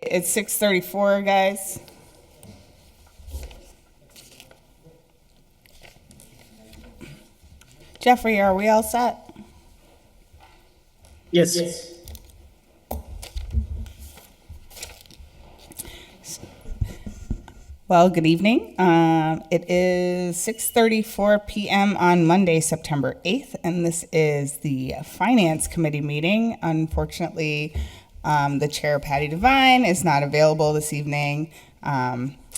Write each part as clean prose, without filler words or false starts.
It's 6:34, guys. Jeffrey, are we all set? Yes. Well, good evening. It is 6:34 p.m. on Monday, September 8th, and this is the Finance Committee meeting. Unfortunately, the chair, Patty Devine, is not available this evening,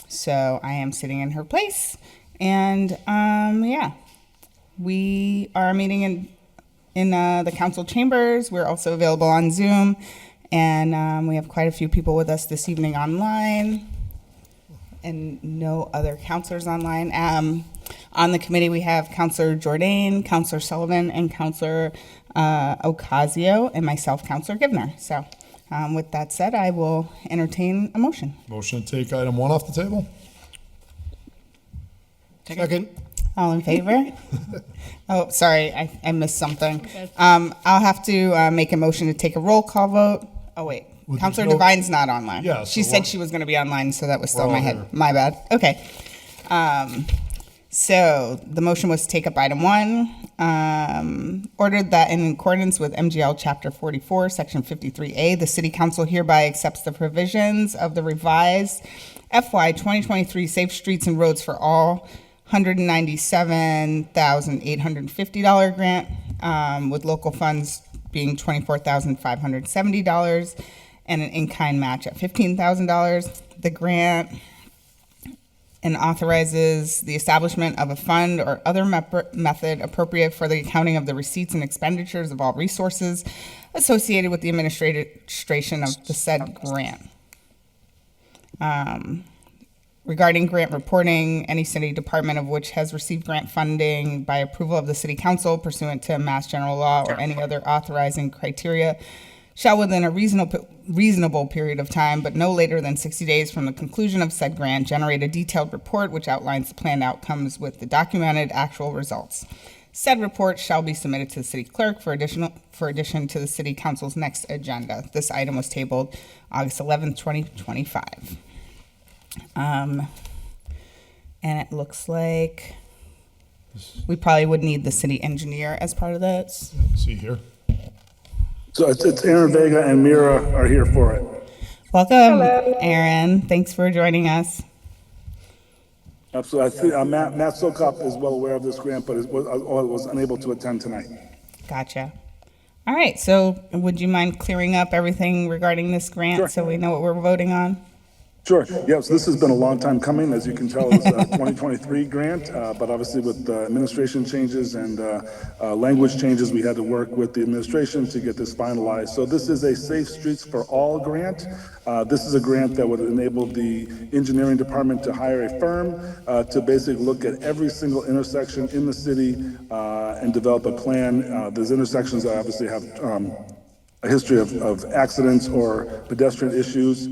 so I am sitting in her place. And we are meeting in the council chambers. We're also available on Zoom, and we have quite a few people with us this evening online. And no other counselors online. On the committee, we have Counselor Jordan, Counselor Sullivan, and Counselor Ocasio, and myself, Counselor Givner. So with that said, I will entertain a motion. Motion to take item 1 off the table? Second. All in favor? Oh, sorry, I missed something. I'll have to make a motion to take a roll call vote. Oh, wait. Well, Counselor there's no- Devine's not online. Yeah, She so said what- she was going to be online, so that was still in We're my all head. here. My bad. Okay. So the motion was to take up item 1. Ordered that in accordance with MGL Chapter 44, Section 53A, the City Council hereby accepts the provisions of the revised FY 2023 Safe Streets and Roads for All $197,850 grant, with local funds being $24,570 and an in-kind match at $15,000. The grant and authorizes the establishment of a fund or other method appropriate for the accounting of the receipts and expenditures of all resources associated with the administration of the said grant. Regarding grant reporting, any city department of which has received grant funding by approval of the city council pursuant to Mass General Law or any other authorizing criteria shall within a reasonable period of time, but no later than 60 days from the conclusion of said grant, generate a detailed report which outlines the planned outcomes with the documented actual results. Said report shall be submitted to the city clerk for addition to the city council's next agenda. This item was tabled August 11th, 2025. And it looks like we probably would need the city engineer as part of this. See here. So it's Aaron Vega and Mira are here for it. Welcome, Aaron. Thanks for joining us. Absolutely. I think, Matt Sokop is well aware of this grant, but was unable to attend tonight. Gotcha. All right, so would you mind clearing up everything regarding this grant Sure. so we know what we're voting on? Sure. Yes, this has been a long time coming. As you can tell, it's a 2023 grant, but obviously with administration changes and language changes, we had to work with the administration to get this finalized. So this is a Safe Streets for All grant. This is a grant that would enable the engineering department to hire a firm to basically look at every single intersection in the city and develop a plan. There's intersections that obviously have a history of accidents or pedestrian issues.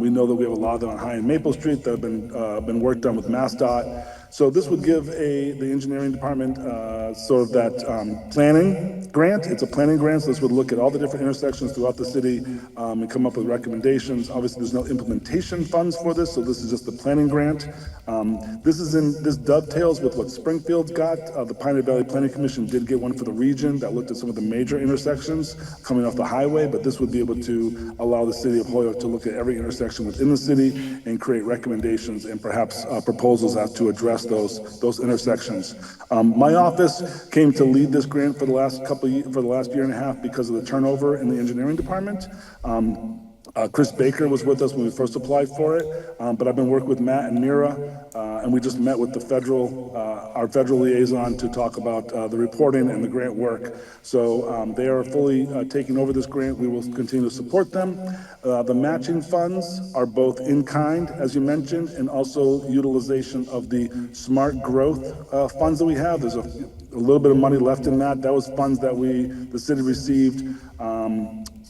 We know that we have a lot of them on High and Maple Street that have been worked on with MassDOT. So this would give the engineering department sort of that planning grant. It's a planning grant, so this would look at all the different intersections throughout the city and come up with recommendations. Obviously, there's no implementation funds for this, so this is just the planning grant. This dovetails with what Springfield's got. The Pioneer Valley Planning Commission did get one for the region that looked at some of the major intersections coming off the highway, but this would be able to allow the city of Holyoke to look at every intersection within the city and create recommendations and perhaps proposals as to address those intersections. My office came to lead this grant for the last year and a half because of the turnover in the engineering department. Chris Baker was with us when we first applied for it, but I've been working with Matt and Mira, and we just met with the our federal liaison to talk about the reporting and the grant work. So they are fully taking over this grant. We will continue to support them. The matching funds are both in kind, as you mentioned, and also utilization of the smart growth funds that we have. There's a little bit of money left in that. That was funds that the city received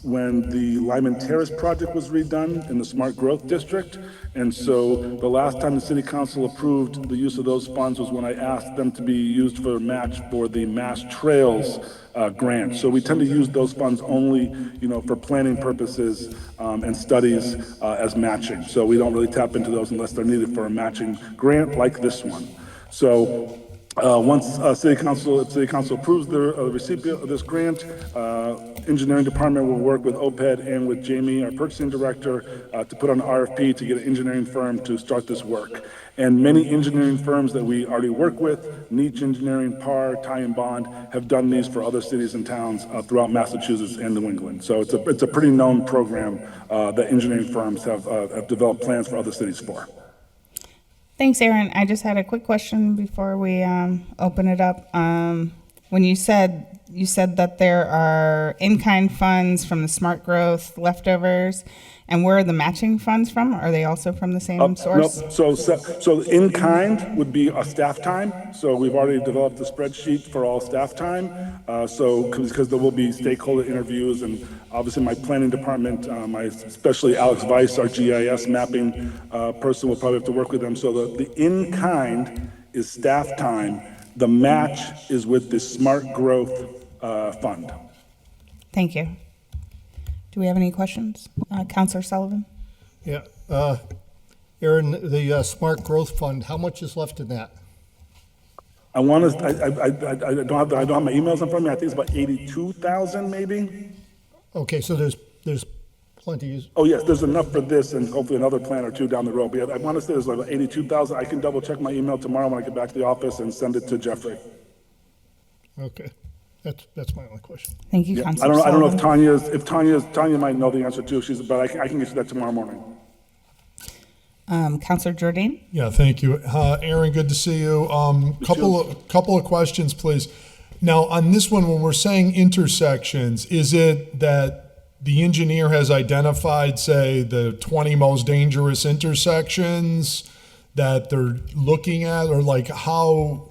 when the Lyman Terrace project was redone in the Smart Growth District. And so the last time the city council approved the use of those funds was when I asked them to be used for a match for the Mass Trails grant. So we tend to use those funds only, for planning purposes and studies as matching. So we don't really tap into those unless they're needed for a matching grant like this one. So once if City Council approves the recipient of this grant, Engineering Department will work with OPED and with Jamie, our Purchasing Director, to put on an RFP to get an engineering firm to start this work. And many engineering firms that we already work with, Nietzsche Engineering, PAR, Ty and Bond, have done these for other cities and towns throughout Massachusetts and New England. So it's a pretty known program that engineering firms have developed plans for other cities for. Thanks, Aaron. I just had a quick question before we open it up. When you said that there are in-kind funds from the Smart Growth leftovers, and where are the matching funds from? Are they also from the same source? Nope. So in-kind would be a staff time. So we've already developed a spreadsheet for all staff time. Because there will be stakeholder interviews, and obviously my planning department, especially Alex Weiss, our GIS mapping person, will probably have to work with them. So the in-kind is staff time. The match is with the Smart Growth Fund. Thank you. Do we have any questions? Councilor Sullivan? Yeah, Aaron, the Smart Growth Fund, how much is left in that? I don't have my emails in front of me. I think it's about 82,000 maybe. Okay, so there's plenty. Oh yes, there's enough for this and hopefully another plan or two down the road. But yeah, I want to say there's like 82,000. I can double check my email tomorrow when I get back to the office and send it to Jeffrey. Okay, that's my only question. Thank you, Yeah, Councilor I don't know Sullivan. if Tanya might know the answer too. But I can get you that tomorrow morning. Councilor Jordan? Yeah, thank you. Aaron, good to see you. Couple of questions, please. Now, on this one, when we're saying intersections, is it that the engineer has identified, say, the 20 most dangerous intersections that they're looking at, or like how,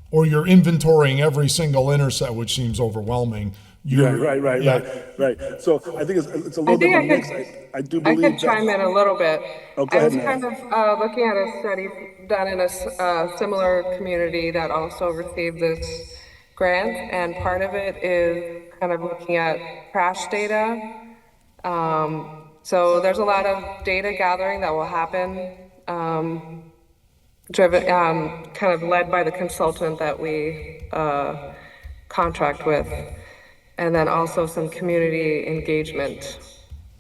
or you're inventorying every single intersection, which seems overwhelming? Right. So I think it's a little bit of a mix. I do believe I could chime in a little bit. Oh, go I was ahead, kind of looking at a study done in a similar community that also received this grant, and part of it is kind of looking at crash data. So there's a lot of data gathering that will happen, driven, kind of led by the consultant that we contract with. And then also some community engagement.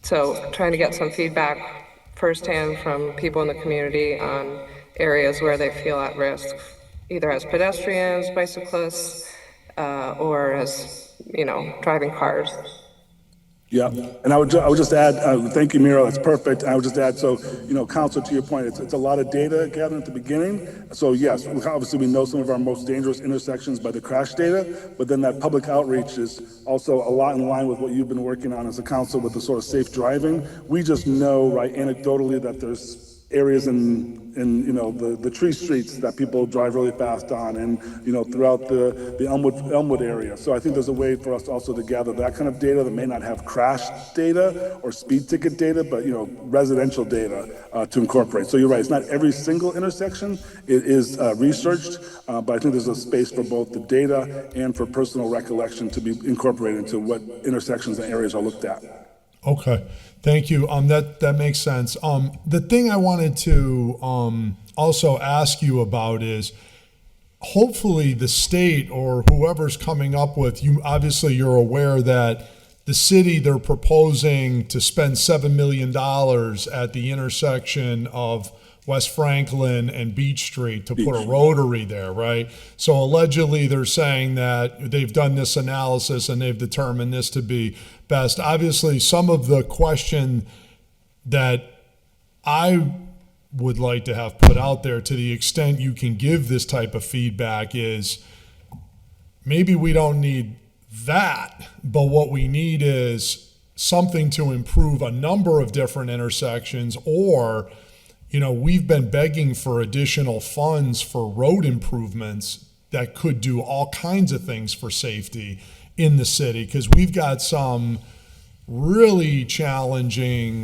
So trying to get some feedback firsthand from people in the community on areas where they feel at risk, either as pedestrians, bicyclists, or as, driving cars. Yeah, and I would just add, thank you, Miro, that's perfect. I would just add, so, Council, to your point, it's a lot of data gathering at the beginning. So yes, obviously we know some of our most dangerous intersections by the crash data, but then that public outreach is also a lot in line with what you've been working on as a council with the sort of safe driving. We just know, right, anecdotally that there's areas in the tree streets that people drive really fast on, and throughout the Elmwood area. So I think there's a way for us also to gather that kind of data that may not have crash data or speed ticket data, but residential data to incorporate. So you're right, it's not every single intersection. It is researched, but I think there's a space for both the data and for personal recollection to be incorporated into what intersections and areas are looked at. Okay, thank you. That makes sense. The thing I wanted to also ask you about is, hopefully the state or whoever's coming up with, obviously you're aware that the city, they're proposing to spend $7 million at the intersection of West Franklin and Beach Street to put a rotary there, right? So allegedly they're saying that they've done this analysis and they've determined this to be best. Obviously, some of the question that I would like to have put out there, to the extent you can give this type of feedback, is maybe we don't need that, but what we need is something to improve a number of different intersections, or we've been begging for additional funds for road improvements that could do all kinds of things for safety in the city, because we've got some really challenging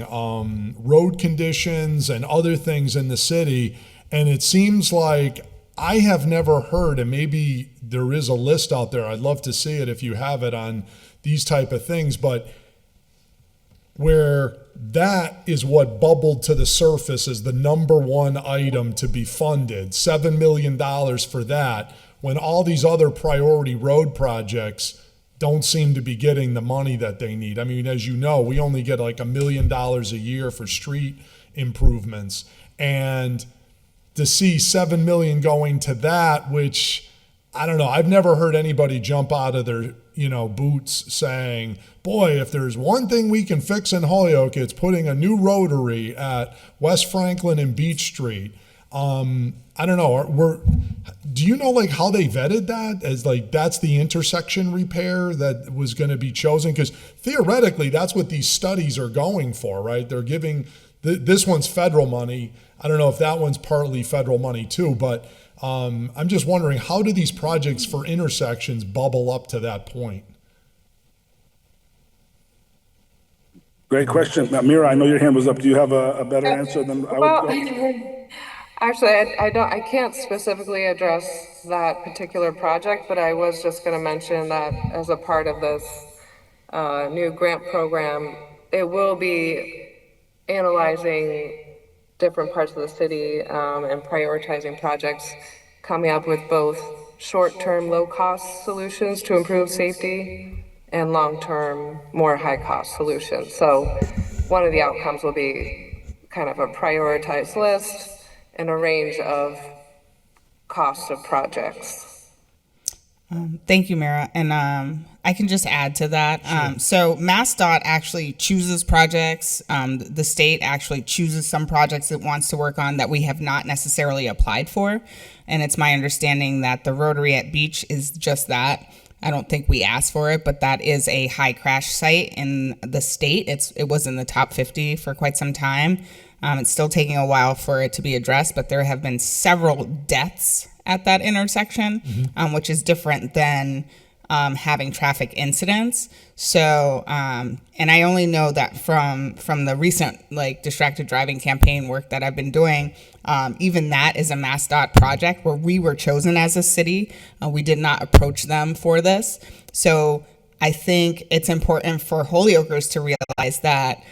road conditions and other things in the city. And it seems like I have never heard, and maybe there is a list out there, I'd love to see it if you have it on these type of things, but where that is what bubbled to the surface as the number one item to be funded, $7 million for that, when all these other priority road projects don't seem to be getting the money that they need. I mean, as you know, we only get like $1 million a year for street improvements. And to see $7 million going to that, which I don't know, I've never heard anybody jump out of their, boots saying, boy, if there's one thing we can fix in Holyoke, it's putting a new rotary at West Franklin and Beach Street. I don't know. Do you know like how they vetted that as like that's the intersection repair that was going to be chosen? Because theoretically, that's what these studies are going for, right? They're giving this one's federal money. I don't know if that one's partly federal money too, but I'm just wondering, how do these projects for intersections bubble up to that point? Great question. Now, Mira, I know your hand was up. Do you have a better answer than I Well, would? actually, I can't specifically address that particular project, but I was just going to mention that as a part of this new grant program, it will be analyzing different parts of the city and prioritizing projects, coming up with both short-term, low-cost solutions to improve safety and long-term, more high-cost solutions. So one of the outcomes will be kind of a prioritized list and a range of cost of projects. Thank you, Mira. And I can just add to that. So MassDOT actually chooses projects. The state actually chooses some projects it wants to work on that we have not necessarily applied for. And it's my understanding that the Rotary at Beach is just that. I don't think we asked for it, but that is a high crash site in the state. It was in the top 50 for quite some time. It's still taking a while for it to be addressed, but there have been several deaths at that intersection, which is different than having traffic incidents. So, and I only know that from the recent distracted driving campaign work that I've been doing, even that is a MassDOT project where we were chosen as a city. We did not approach them for this. So I think it's important for Holyokers to realize that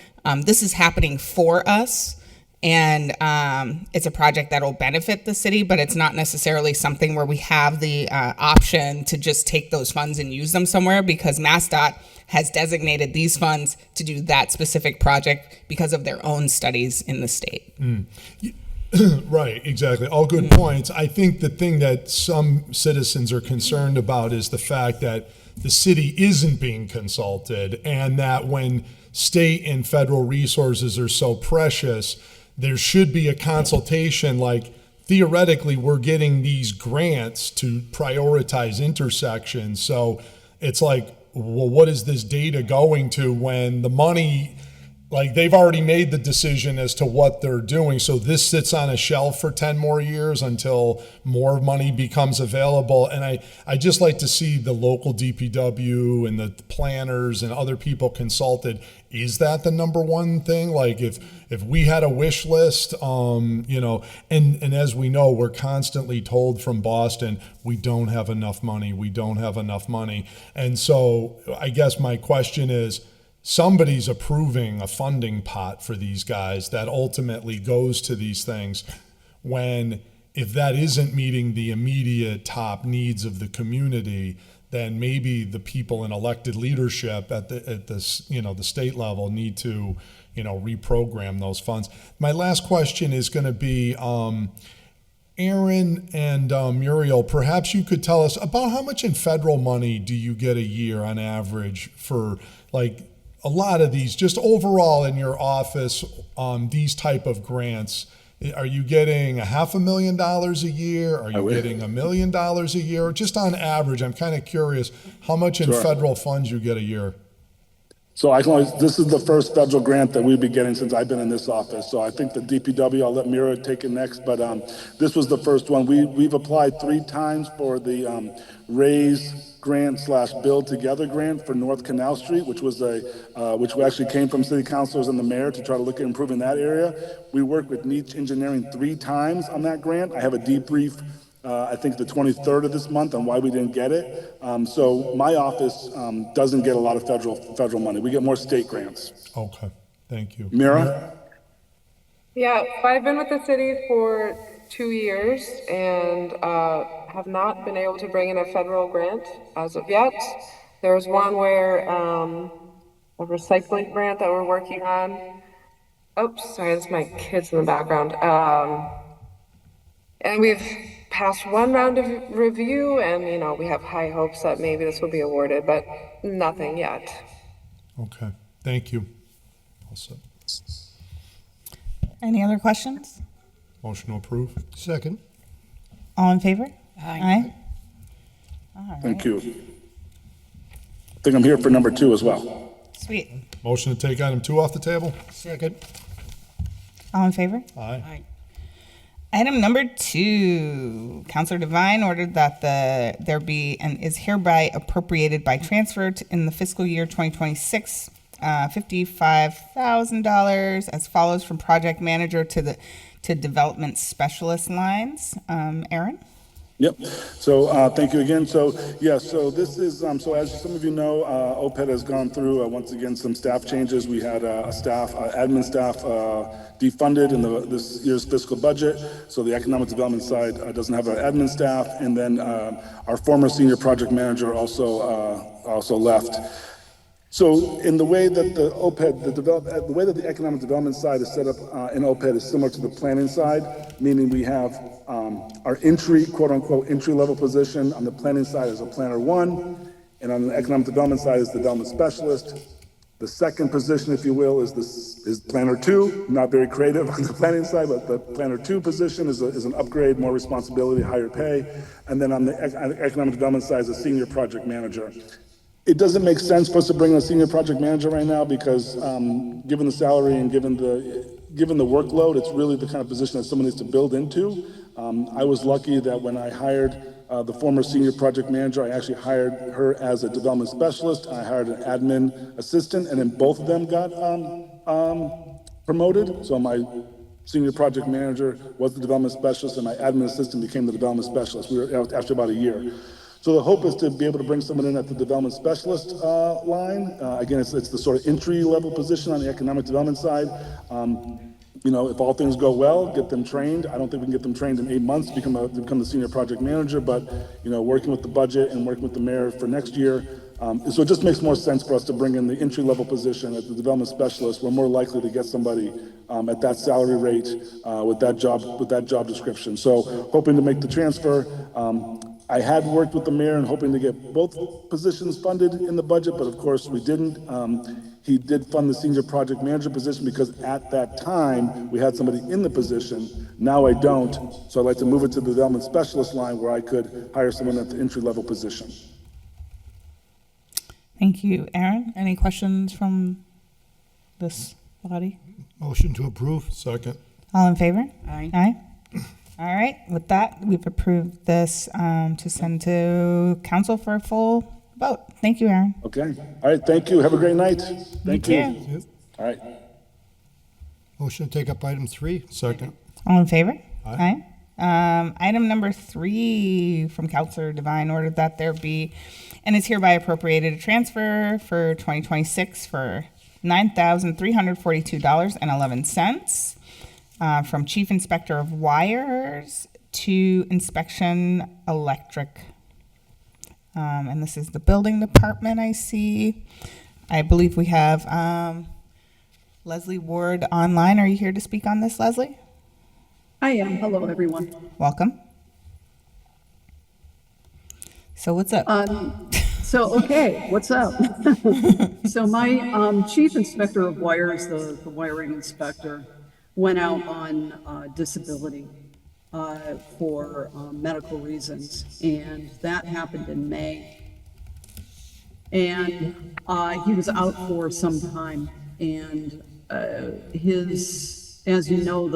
this is happening for us. And it's a project that will benefit the city, but it's not necessarily something where we have the option to just take those funds and use them somewhere, because MassDOT has designated these funds to do that specific project because of their own studies in the state. Right, exactly. All good points. I think the thing that some citizens are concerned about is the fact that the city isn't being consulted, and that when state and federal resources are so precious, there should be a consultation. Like, theoretically, we're getting these grants to prioritize intersections. So it's like, well, what is this data going to when the money, like, they've already made the decision as to what they're doing. So this sits on a shelf for 10 more years until more money becomes available. And I just like to see the local DPW and the planners and other people consulted. Is that the number one thing? Like, if we had a wish list, and as we know, we're constantly told from Boston, we don't have enough money. And so I guess my question is, somebody's approving a funding pot for these guys that ultimately goes to these things, when if that isn't meeting the immediate top needs of the community, then maybe the people in elected leadership at the state level need to reprogram those funds. My last question is going to be, Aaron and Muriel, perhaps you could tell us about how much in federal money do you get a year on average for, like, a lot of these, just overall in your office, these type of grants? Are you getting $500,000 a year? Are you getting $1 million a year? Just on average, I'm kind of curious how much in federal funds you get a year. So this is the first federal grant that we've been getting since I've been in this office. So I think the DPW, I'll let Mira take it next, but this was the first one. We've applied 3 times for the Raise grant slash build together grant for North Canal Street, which was which actually came from city councilors and the mayor to try to look at improving that area. We worked with Nietzsche Engineering 3 times on that grant. I have a debrief, I think the 23rd of this month, on why we didn't get it. So my office doesn't get a lot of federal money. We get more state grants. Okay, thank you. Mira? Yeah, I've been with the city for 2 years and have not been able to bring in a federal grant as of yet. There's one where a recycling grant that we're working on. Oops, sorry, that's my kids in the background. And we've passed one round of review, and we have high hopes that maybe this will be awarded, but nothing yet. Okay, thank you. All set. Any other questions? Motion to approve. Second. All in favor? Aye. Thank you. I think I'm here for number 2 as well. Sweet. Motion to take item 2 off the table. Second. All in favor? Aye. Item number 2, Counselor Devine ordered that there be and is hereby appropriated by transfer in the fiscal year 2026, $55,000 as follows from project manager to development specialist lines. Aaron? Yep. So thank you again. So so this is so as some of you know, OPED has gone through once again some staff changes. We had admin staff defunded in this year's fiscal budget. So the economic development side doesn't have our admin staff, and then our former senior project manager also left. So in the way that the OPED, the way that the economic development side is set up in OPED is similar to the planning side, meaning we have our quote unquote entry level position on the planning side is a planner 1, and on the economic development side is the development specialist. The second position, if you will, is planner 2. Not very creative on the planning side, but the planner 2 position is an upgrade, more responsibility, higher pay. And then on the economic development side is a senior project manager. It doesn't make sense for us to bring in a senior project manager right now because given the salary and given the workload, it's really the kind of position that someone needs to build into. I was lucky that when I hired the former senior project manager, I actually hired her as a development specialist. I hired an admin assistant, and then both of them got promoted. So my senior project manager was the development specialist, and my admin assistant became the development specialist. We were after about a year. So the hope is to be able to bring someone in at the development specialist line. Again, it's the sort of entry level position on the economic development side. If all things go well, get them trained. I don't think we can get them trained in 8 months to become the senior project manager, but working with the budget and working with the mayor for next year. So it just makes more sense for us to bring in the entry level position as the development specialist. We're more likely to get somebody at that salary rate with that job description. So hoping to make the transfer. I had worked with the mayor and hoping to get both positions funded in the budget, but of course we didn't. He did fund the senior project manager position because at that time we had somebody in the position. Now I don't, so I'd like to move it to the development specialist line where I could hire someone at the entry level position. Thank you, Aaron. Any questions from this body? Motion to approve. Second. All in favor? Aye. Aye. All right, with that, we've approved this to send to council for a full vote. Thank you, Aaron. Okay. All right. Thank you. Have a great night. Thank you. too. All right. Motion to take up item 3. Second. All in favor? Aye. Item number 3 from Counselor Devine ordered that there be and is hereby appropriated a transfer for 2026 for $9,342.11 from Chief Inspector of Wires to Inspection Electric. And this is the building department, I see. I believe we have Leslie Ward online. Are you here to speak on this, Leslie? I am. Hello, everyone. Welcome. So what's up? What's up? So my chief inspector of wires, the wiring inspector, went out on disability for medical reasons, and that happened in May. And he was out for some time, and as you know,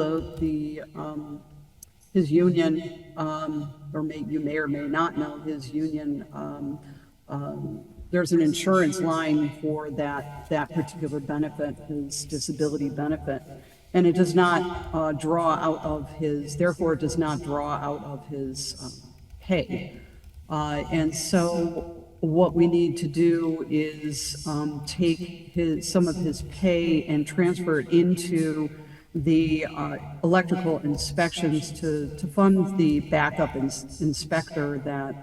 his union, you may or may not know, his union there's an insurance line for that particular benefit, his disability benefit. And it does not draw out of his, therefore it does not draw out of his pay. And so what we need to do is take some of his pay and transfer it into the electrical inspections to fund the backup inspector that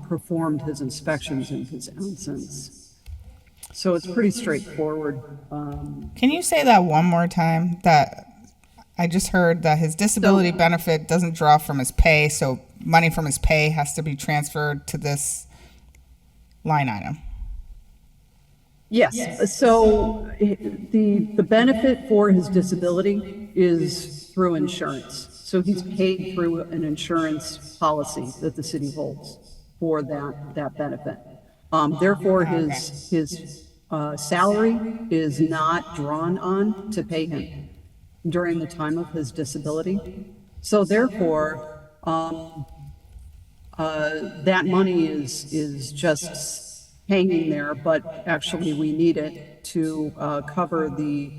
performed his inspections in his absence. So it's pretty straightforward. Can you say that one more time? That I just heard that his disability benefit doesn't draw from his pay, so money from his pay has to be transferred to this line item. Yes, so the benefit for his disability is through insurance. So he's paid through an insurance policy that the city holds for that benefit. Therefore, his salary is not drawn on to pay him during the time of his disability. So therefore, that money is just hanging there, but actually we need it to cover the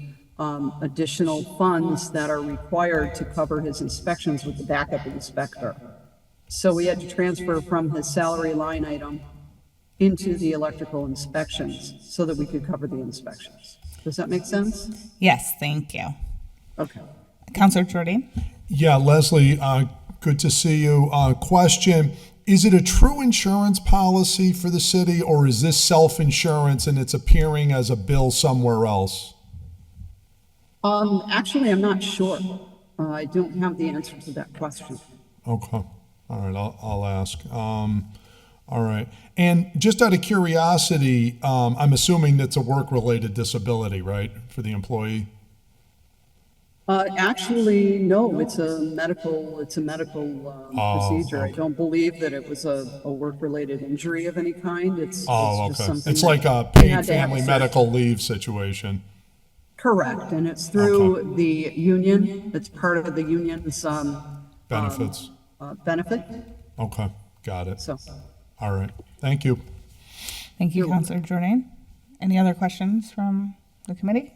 additional funds that are required to cover his inspections with the backup inspector. So we had to transfer from his salary line item into the electrical inspections so that we could cover the inspections. Does that make sense? Yes, thank you. Okay. Counselor Jordan? Yeah, Leslie, good to see you. Question, is it a true insurance policy for the city, or is this self-insurance and it's appearing as a bill somewhere else? Actually, I'm not sure. I don't have the answer to that question. Okay. All right, I'll ask. All right. And just out of curiosity, I'm assuming that's a work-related disability, right, for the employee? Actually, no, it's a medical procedure. I okay. don't believe that it was a work-related injury of any kind. It's just Okay. something It's like a we paid had to have family a medical leave situation. Correct, and it's through the union. It's part of the union's Benefits. benefit. Okay, got it. So, All right. Thank you. Thank you, Counselor Jordan. Any other questions from the committee?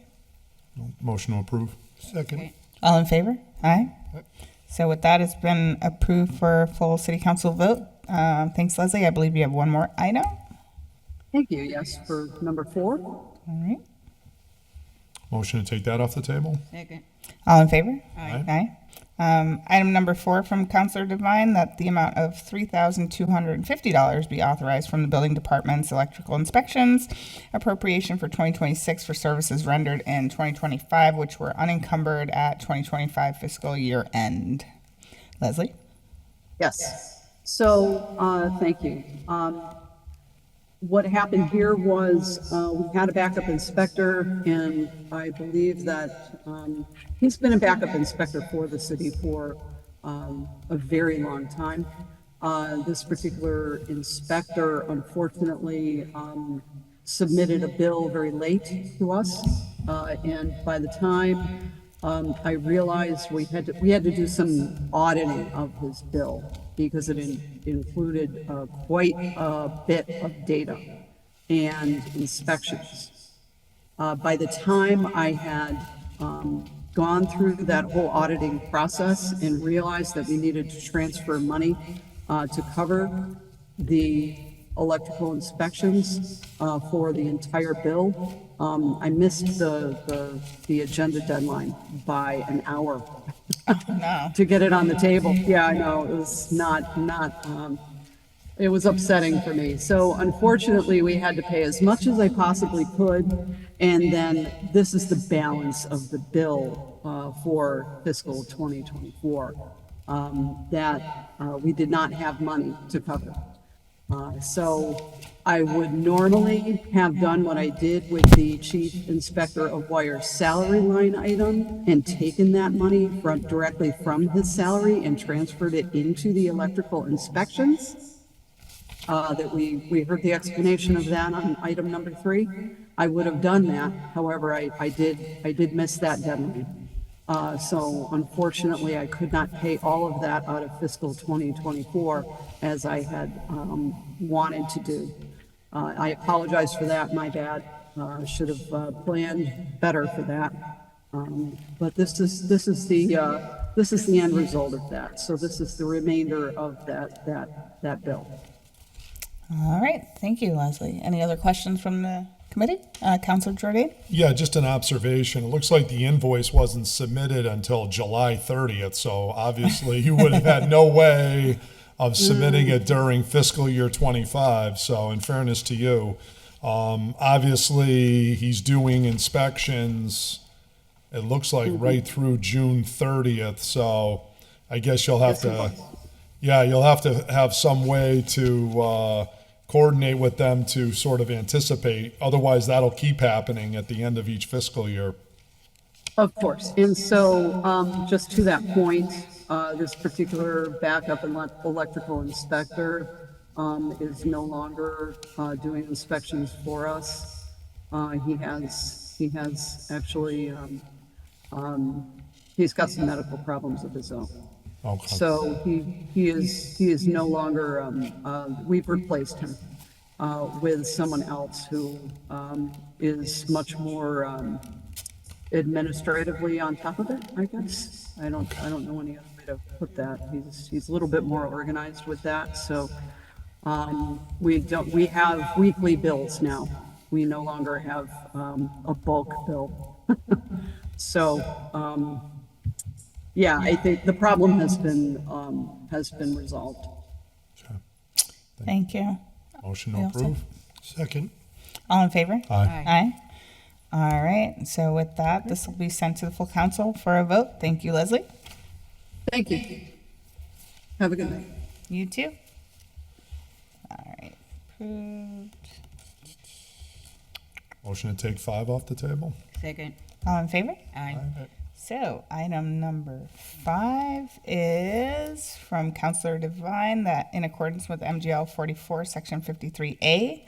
Motion to approve. Second. All in favor? Aye. So with that, it's been approved for full city council vote. Thanks, Leslie. I believe you have one more item. thank you. Yes, for number 4. All right. Motion to take that off the table. All in favor? Aye. Aye. Item number 4 from Counselor Devine, that the amount of $3,250 be authorized from the building department's electrical inspections appropriation for 2026 for services rendered in 2025, which were unencumbered at 2025 fiscal year end. Leslie? Yes. So, thank you. What happened here was we had a backup inspector, and I believe that he's been a backup inspector for the city for a very long time. This particular inspector, unfortunately, submitted a bill very late to us, and by the time I realized we had to do some auditing of his bill because it included quite a bit of data and inspections. By the time I had gone through that whole auditing process and realized that we needed to transfer money to cover the electrical inspections for the entire bill, I missed the agenda deadline by an hour No. to get it on the table. Yeah, I know, it was not, it was upsetting for me. So unfortunately, we had to pay as much as I possibly could, and then this is the balance of the bill for fiscal 2024 that we did not have money to cover. So I would normally have done what I did with the Chief Inspector of Wire's salary line item and taken that money directly from his salary and transferred it into the electrical inspections. That we heard the explanation of that on item number 3. I would have done that. However, I did miss that deadline. So unfortunately, I could not pay all of that out of fiscal 2024 as I had wanted to do. I apologize for that, my bad. Should have planned better for that. But this is the end result of that. So this is the remainder of that bill. All right, thank you, Leslie. Any other questions from the committee? Counselor Jordan? Yeah, just an observation. It looks like the invoice wasn't submitted until July 30th, so obviously you would have had no way of submitting it during fiscal year 25. So in fairness to you, obviously he's doing inspections, it looks like right through June 30th. So I guess you'll have to, yeah, you'll have to have some way to coordinate with them to sort of anticipate. Otherwise, that'll keep happening at the end of each fiscal year. Of course. And so, just to that point, this particular backup electrical inspector is no longer doing inspections for us. He has actually he's got some medical problems of his own. Okay. So he is no longer, we've replaced him with someone else who is much more administratively on top of it, I guess. I don't know any other way to put that. He's a little bit more organized with that. So we have weekly bills now. We no longer have a bulk bill. So yeah, I think the problem has been resolved. Okay. Thank you. Motion to We also- approve? Second. All in favor? Aye. Aye. All right, so with that, this will be sent to the full council for a vote. Thank you, Leslie. Thank you. Have a good night. You too. All right, approved. Motion to take 5 off the table? Second. All in favor? Aye. So, item number 5 is from Counselor Devine that in accordance with MGL 44, Section 53A,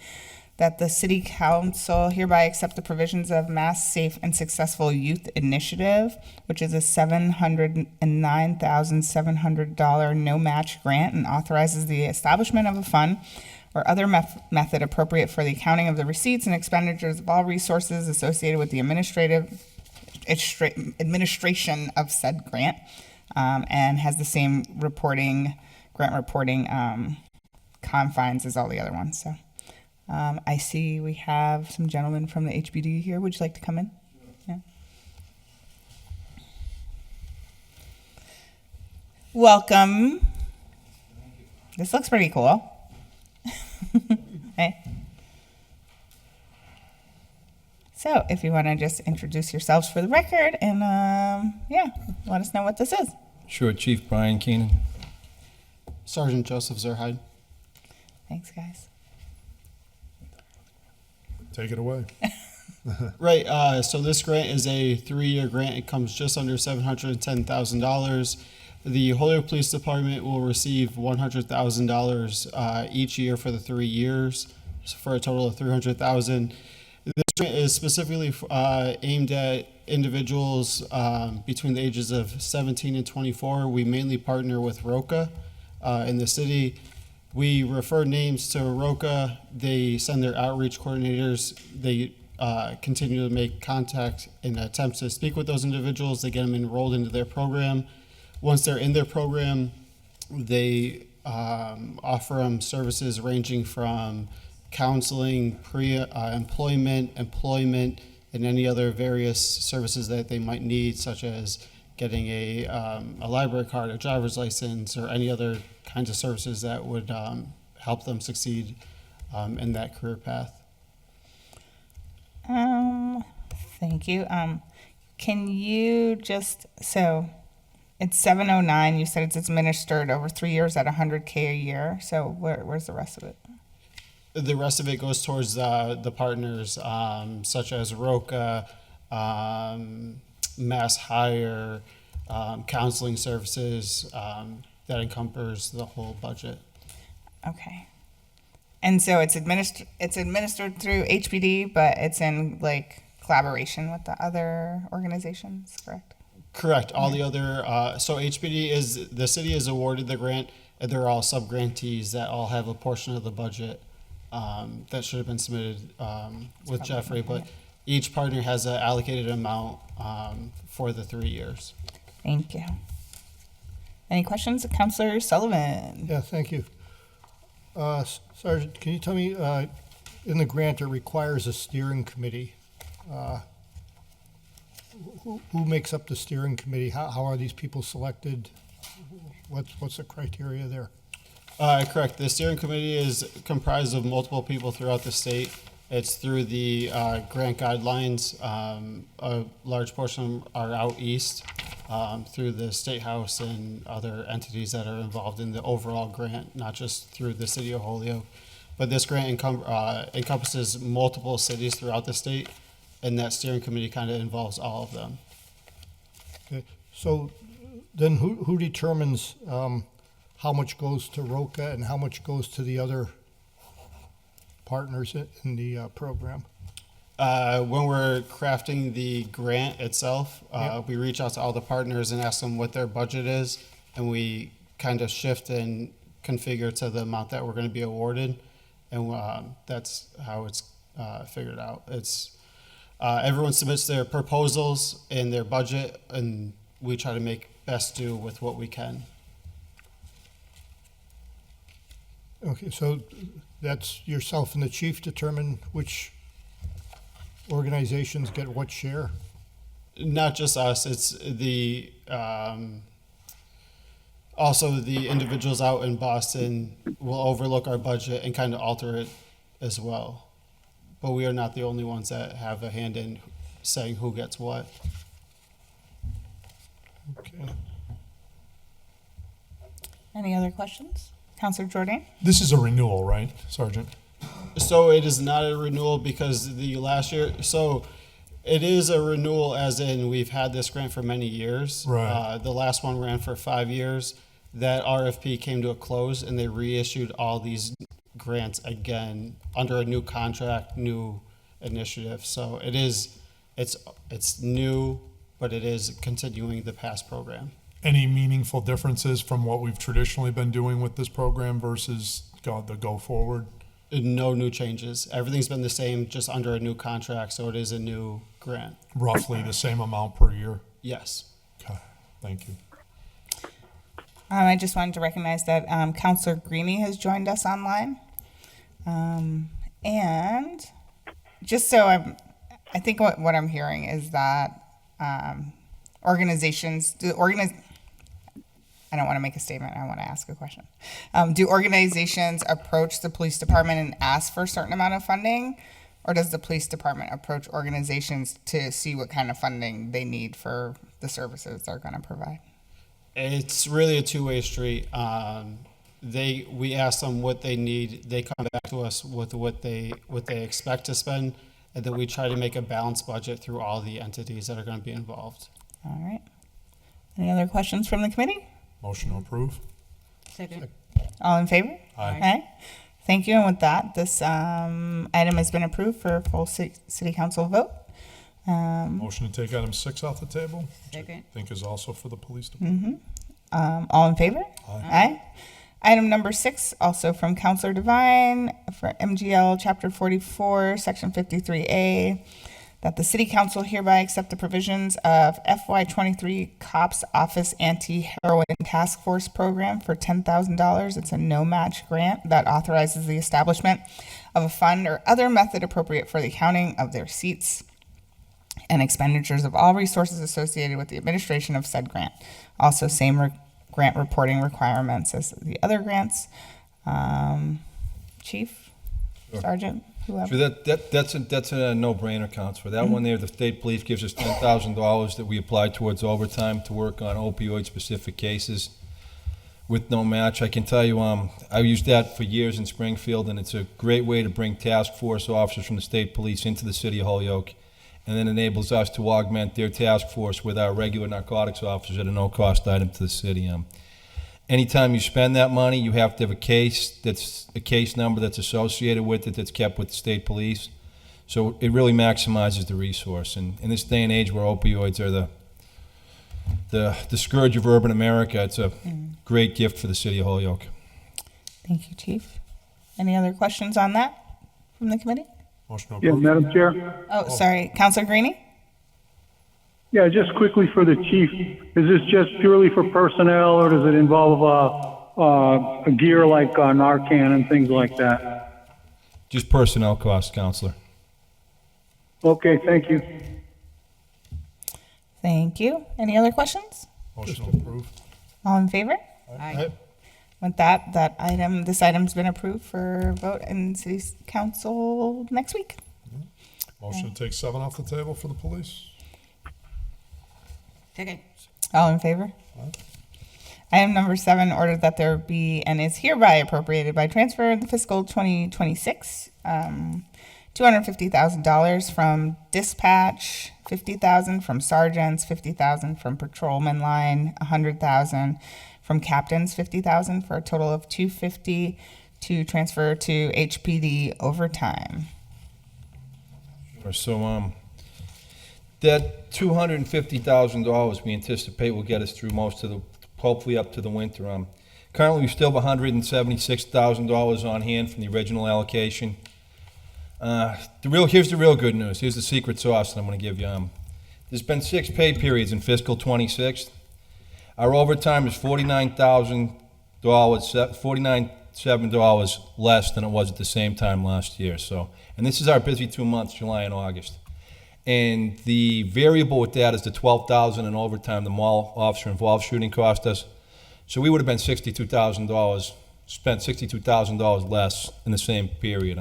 that the City Council hereby accept the provisions of Mass Safe and Successful Youth Initiative, which is a $709,700 no-match grant, and authorizes the establishment of a fund or other method appropriate for the accounting of the receipts and expenditures of all resources associated with the administration of said grant, and has the same grant reporting confines as all the other ones. So I see we have some gentlemen from the HBD here. Would you like to come in? Yeah. Welcome. This looks pretty cool. Hey. So if you want to just introduce yourselves for the record and, yeah, let us know what this is. Sure, Chief Brian Keenan. Sergeant Joseph Zerhide. Thanks, guys. Take it away. Right, so this grant is a 3-year grant. It comes just under $710,000. The Holyoke Police Department will receive $100,000 each year for the 3 years, so for a total of $300,000. This grant is specifically aimed at individuals between the ages of 17 and 24. We mainly partner with ROCA in the city. We refer names to ROCA. They send their outreach coordinators. They continue to make contact in attempts to speak with those individuals. They get them enrolled into their program. Once they're in their program, they offer them services ranging from counseling, employment, and any other various services that they might need, such as getting a library card, a driver's license, or any other kinds of services that would help them succeed in that career path. Thank you. Can you just, so it's 709, you said it's administered over 3 years at $100K a year. So where's the rest of it? The rest of it goes towards the partners, such as ROCA, Mass Hire, counseling services, that encompasses the whole budget. Okay. And so it's administered through HPD, but it's in like collaboration with the other organizations, correct? Correct. All the other, so HPD is, the city is awarded the grant, and they're all sub-grantees that all have a portion of the budget that should have been submitted with Jeffrey, but each partner has an allocated amount for the 3 years. Thank you. Any questions? Counselor Sullivan? Yeah, thank you. Sergeant, can you tell me, in the grant, it requires a steering committee. Who makes up the steering committee? How are these people selected? What's the criteria there? Correct. The steering committee is comprised of multiple people throughout the state. It's through the grant guidelines. A large portion are out east through the State House and other entities that are involved in the overall grant, not just through the city of Holyoke. But this grant encompasses multiple cities throughout the state, and that steering committee kind of involves all of them. Okay, so then who determines how much goes to ROCA and how much goes to the other partners in the program? When we're crafting the grant itself, Yep. we reach out to all the partners and ask them what their budget is, and we kind of shift and configure to the amount that we're going to be awarded, and that's how it's figured out. It's everyone submits their proposals and their budget, and we try to make best do with what we can. Okay, so that's yourself and the chief determine which organizations get what share? Not just us, it's the also the individuals out in Boston will overlook our budget and kind of alter it as well. But we are not the only ones that have a hand in saying who gets what. Okay. Any other questions? Counselor Jordan? This is a renewal, right, Sergeant? So it is not a renewal because the last year, so it is a renewal as in we've had this grant for many years. Right. The last one ran for 5 years. That RFP came to a close and they reissued all these grants again under a new contract, new initiative. So it's new, but it is continuing the past program. Any meaningful differences from what we've traditionally been doing with this program versus the go forward? No new changes. Everything's been the same, just under a new contract, so it is a new grant. Roughly the same amount per year? Yes. Okay, thank you. I just wanted to recognize that Counselor Greeny has joined us online. And just so I think what I'm hearing is that organizations, I don't want to make a statement, I want to ask a question. Do organizations approach the police department and ask for a certain amount of funding? Or does the police department approach organizations to see what kind of funding they need for the services they're going to provide? It's really a two-way street. We ask them what they need. They come back to us with what they expect to spend, and then we try to make a balanced budget through all the entities that are going to be involved. All right. Any other questions from the committee? Motion to approve? Second. All in favor? Aye. Thank you. And with that, this item has been approved for a full city council vote. Motion to take item 6 off the table? Which I Second. think is also for the police department. All in favor? Aye. Item number 6, also from Counselor Devine for MGL Chapter 44, Section 53A, that the City Council hereby accept the provisions of FY23 Cops Office Anti-Heroin Task Force Program for $10,000. It's a no-match grant that authorizes the establishment of a fund or other method appropriate for the accounting of their receipts and expenditures of all resources associated with the administration of said grant. Also, same grant reporting requirements as the other grants. Chief, Sergeant, whoever. So that's a no-brainer, Counselor. That one there, the state police gives us $10,000 that we apply towards overtime to work on opioid-specific cases with no match. I can tell you, I used that for years in Springfield, and it's a great way to bring task force officers from the state police into the city of Holyoke, and then enables us to augment their task force with our regular narcotics officers at a no-cost item to the city. Anytime you spend that money, you have to have a case number that's associated with it that's kept with the state police. So it really maximizes the resource. And in this day and age where opioids are the scourge of urban America. It's a great gift for the city of Holyoke. Thank you, Chief. Any other questions on that from the committee? Motion Yeah, approved. Madam Chair. Oh, sorry, Counselor Greenie? Yeah, just quickly for the chief, is this just purely for personnel, or does it involve a gear like Narcan and things like that? Just personnel costs, Counselor. Okay, thank you. Thank you. Any other questions? Motion approved. All in favor? Aye. With that, this item's been approved for vote in city council next week. Motion to take 7 off the table for the police. Second. All in favor? Item number 7, ordered that there be and is hereby appropriated by transfer in the fiscal 2026, $250,000 from dispatch, $50,000 from sergeants, $50,000 from patrolman line, $100,000 from captains, $50,000 for a total of $250 to transfer to HPD overtime. So, that $250,000 we anticipate will get us through hopefully up to the winter. Currently, we still have $176,000 on hand from the original allocation. Here's the real good news. Here's the secret sauce that I'm going to give you. There's been 6 pay periods in fiscal 26. Our overtime is $49,700 less than it was at the same time last year. So, and this is our busy 2 months, July and August. And the variable with that is the $12,000 in overtime the mall officer involved shooting cost us. So we would have been spent $62,000 less in the same period.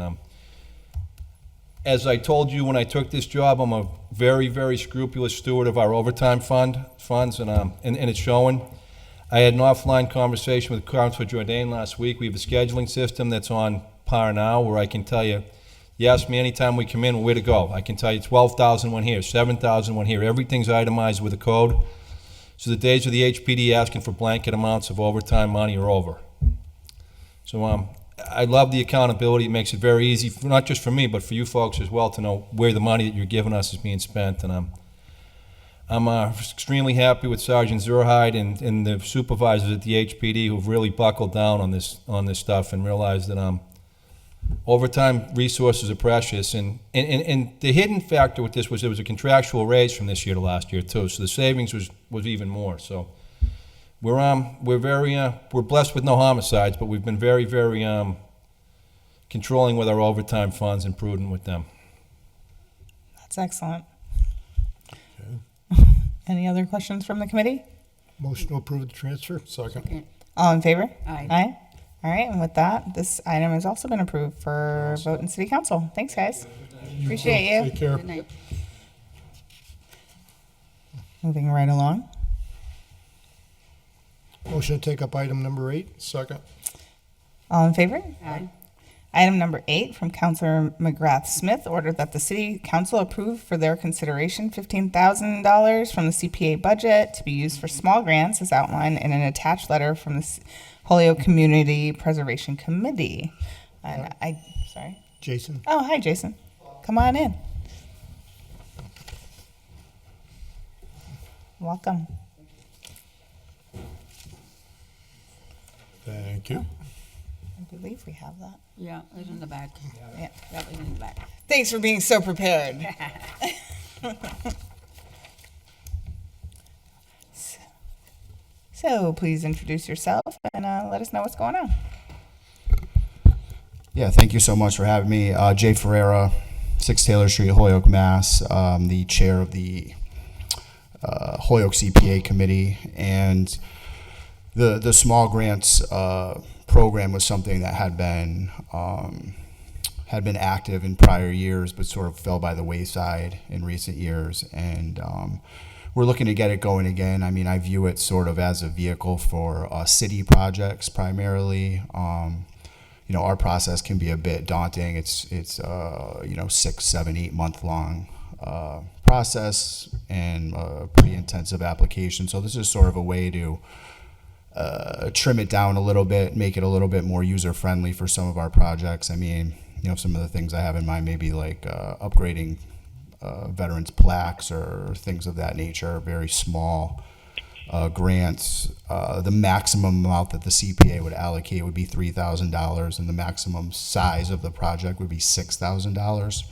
As I told you when I took this job, I'm a very, very scrupulous steward of our overtime funds, and it's showing. I had an offline conversation with Councilor Jordan last week. We have a scheduling system that's on par now, where I can tell you, you ask me anytime we come in where to go. I can tell you 12,000 went here, 7,000 went here. Everything's itemized with a code. So the days of the HPD asking for blanket amounts of overtime money are over. So I love the accountability. It makes it very easy, not just for me, but for you folks as well, to know where the money that you're giving us is being spent. And I'm extremely happy with Sergeant Zurheide and the supervisors at the HPD who've really buckled down on this stuff and realized that overtime resources are precious. And the hidden factor with this was there was a contractual raise from this year to last year too, so the savings was even more. So we're blessed with no homicides, but we've been very, very controlling with our overtime funds and prudent with them. That's excellent. Any other questions from the committee? Motion to approve the transfer. Second. All in favor? Aye. Aye. All right, and with that, this item has also been approved for vote in city council. Thanks, guys. Appreciate you. Take care. Good night. Moving right along. Motion to take up item number 8. Second. All in favor? Aye. Item number 8 from Councilor McGrath Smith, ordered that the city council approve for their consideration $15,000 from the CPA budget to be used for small grants as outlined in an attached letter from the Holyoke Community Preservation Committee. And sorry. Jason. Oh, hi, Jason. Come on in. Welcome. Thank you. I believe we have that. Yeah, it's in the back. Yeah. That was in the back. Thanks for being so prepared. So please introduce yourself and let us know what's going on. Yeah, thank you so much for having me. Jay Ferreira, 6 Taylor Street, Holyoke, Mass. The chair of the Holyoke CPA committee, and the small grants program was something that had been active in prior years, but sort of fell by the wayside in recent years, and we're looking to get it going again. I mean, I view it sort of as a vehicle for city projects primarily. Our process can be a bit daunting. It's 6, 7, 8 month long process and a pretty intensive application. So this is sort of a way to trim it down a little bit, make it a little bit more user friendly for some of our projects. I mean, some of the things I have in mind, maybe like upgrading veterans plaques or things of that nature, very small grants, the maximum amount that the CPA would allocate would be $3,000, and the maximum size of the project would be $6,000.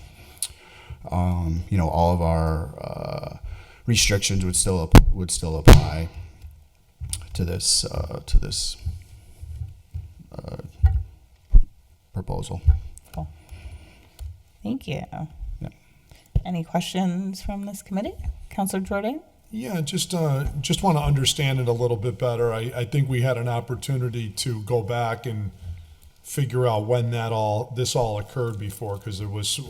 All of our restrictions would still apply to this proposal. Cool. Thank you. Yeah. Any questions from this committee? Councilor Jordan? Yeah, just want to understand it a little bit better. I think we had an opportunity to go back and figure out when this all occurred before, because there was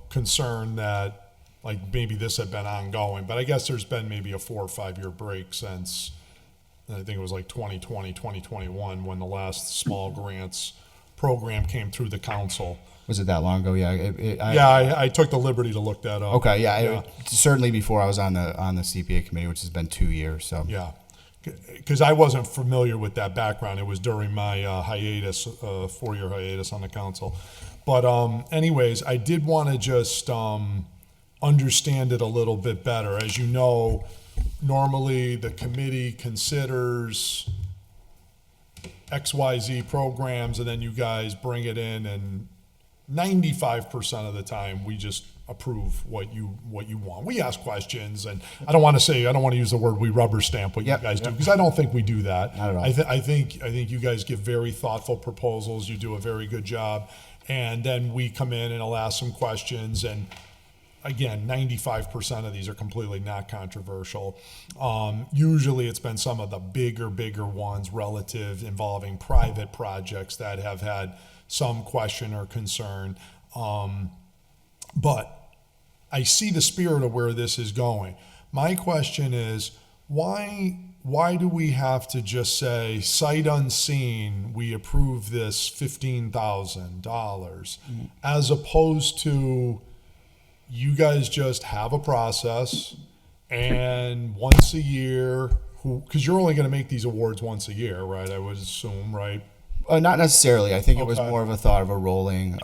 concern that like maybe this had been ongoing, but I guess there's been maybe a 4 or 5 year break since, I think it was like 2020, 2021 when the last small grants program came through the council. Was it that long ago? Yeah. I took the liberty to look that up. Okay. Yeah. Certainly before I was on the CPA committee, which has been 2 years. So. Yeah. Because I wasn't familiar with that background. It was during my hiatus, 4-year hiatus on the council. But anyways, I did want to just understand it a little bit better. As you know, normally the committee considers XYZ programs, and then you guys bring it in, and 95% of the time we just approve what you want. We ask questions, and I don't want to use the word we rubber stamp what you guys do, because I don't think we do that. Not at all. I think you guys give very thoughtful proposals. You do a very good job, and then we come in and I'll ask some questions, and again, 95% of these are completely not controversial. Usually it's been some of the bigger ones involving private projects that have had some question or concern. But I see the spirit of where this is going. My question is, why do we have to just say, sight unseen, we approve this $15,000, as opposed to you guys just have a process, and once a year, because you're only going to make these awards once a year, right? I would assume, right? Not necessarily. I think it was Okay. more of a thought of a rolling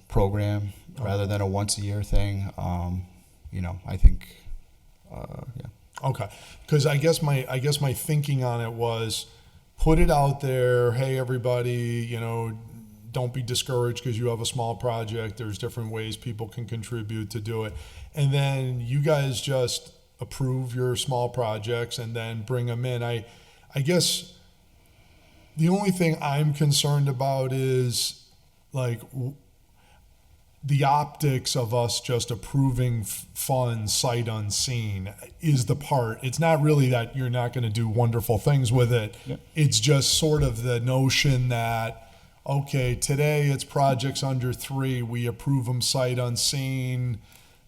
program rather than a once a year thing. I think, yeah. Okay, because I guess my thinking on it was, put it out there. Hey, everybody, don't be discouraged because you have a small project. There's different ways people can contribute to do it, and then you guys just approve your small projects and then bring them in. I guess the only thing I'm concerned about is like the optics of us just approving funds sight unseen is the part. It's not really that you're not going to do wonderful things with it. Yep. It's just sort of the notion that, okay, today it's projects under 3, we approve them sight unseen.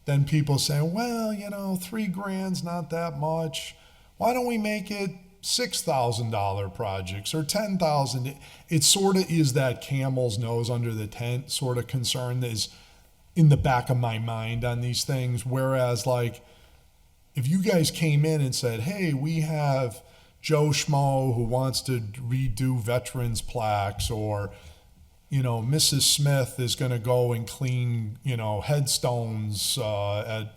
Then people say, well, $3,000's not that much. Why don't we make it $6,000 projects or $10,000? It sort of is that camel's nose under the tent sort of concern that is in the back of my mind on these things. Whereas, like, if you guys came in and said, hey, we have Joe Schmo who wants to redo veterans plaques, or Mrs. Smith is going to go and clean headstones at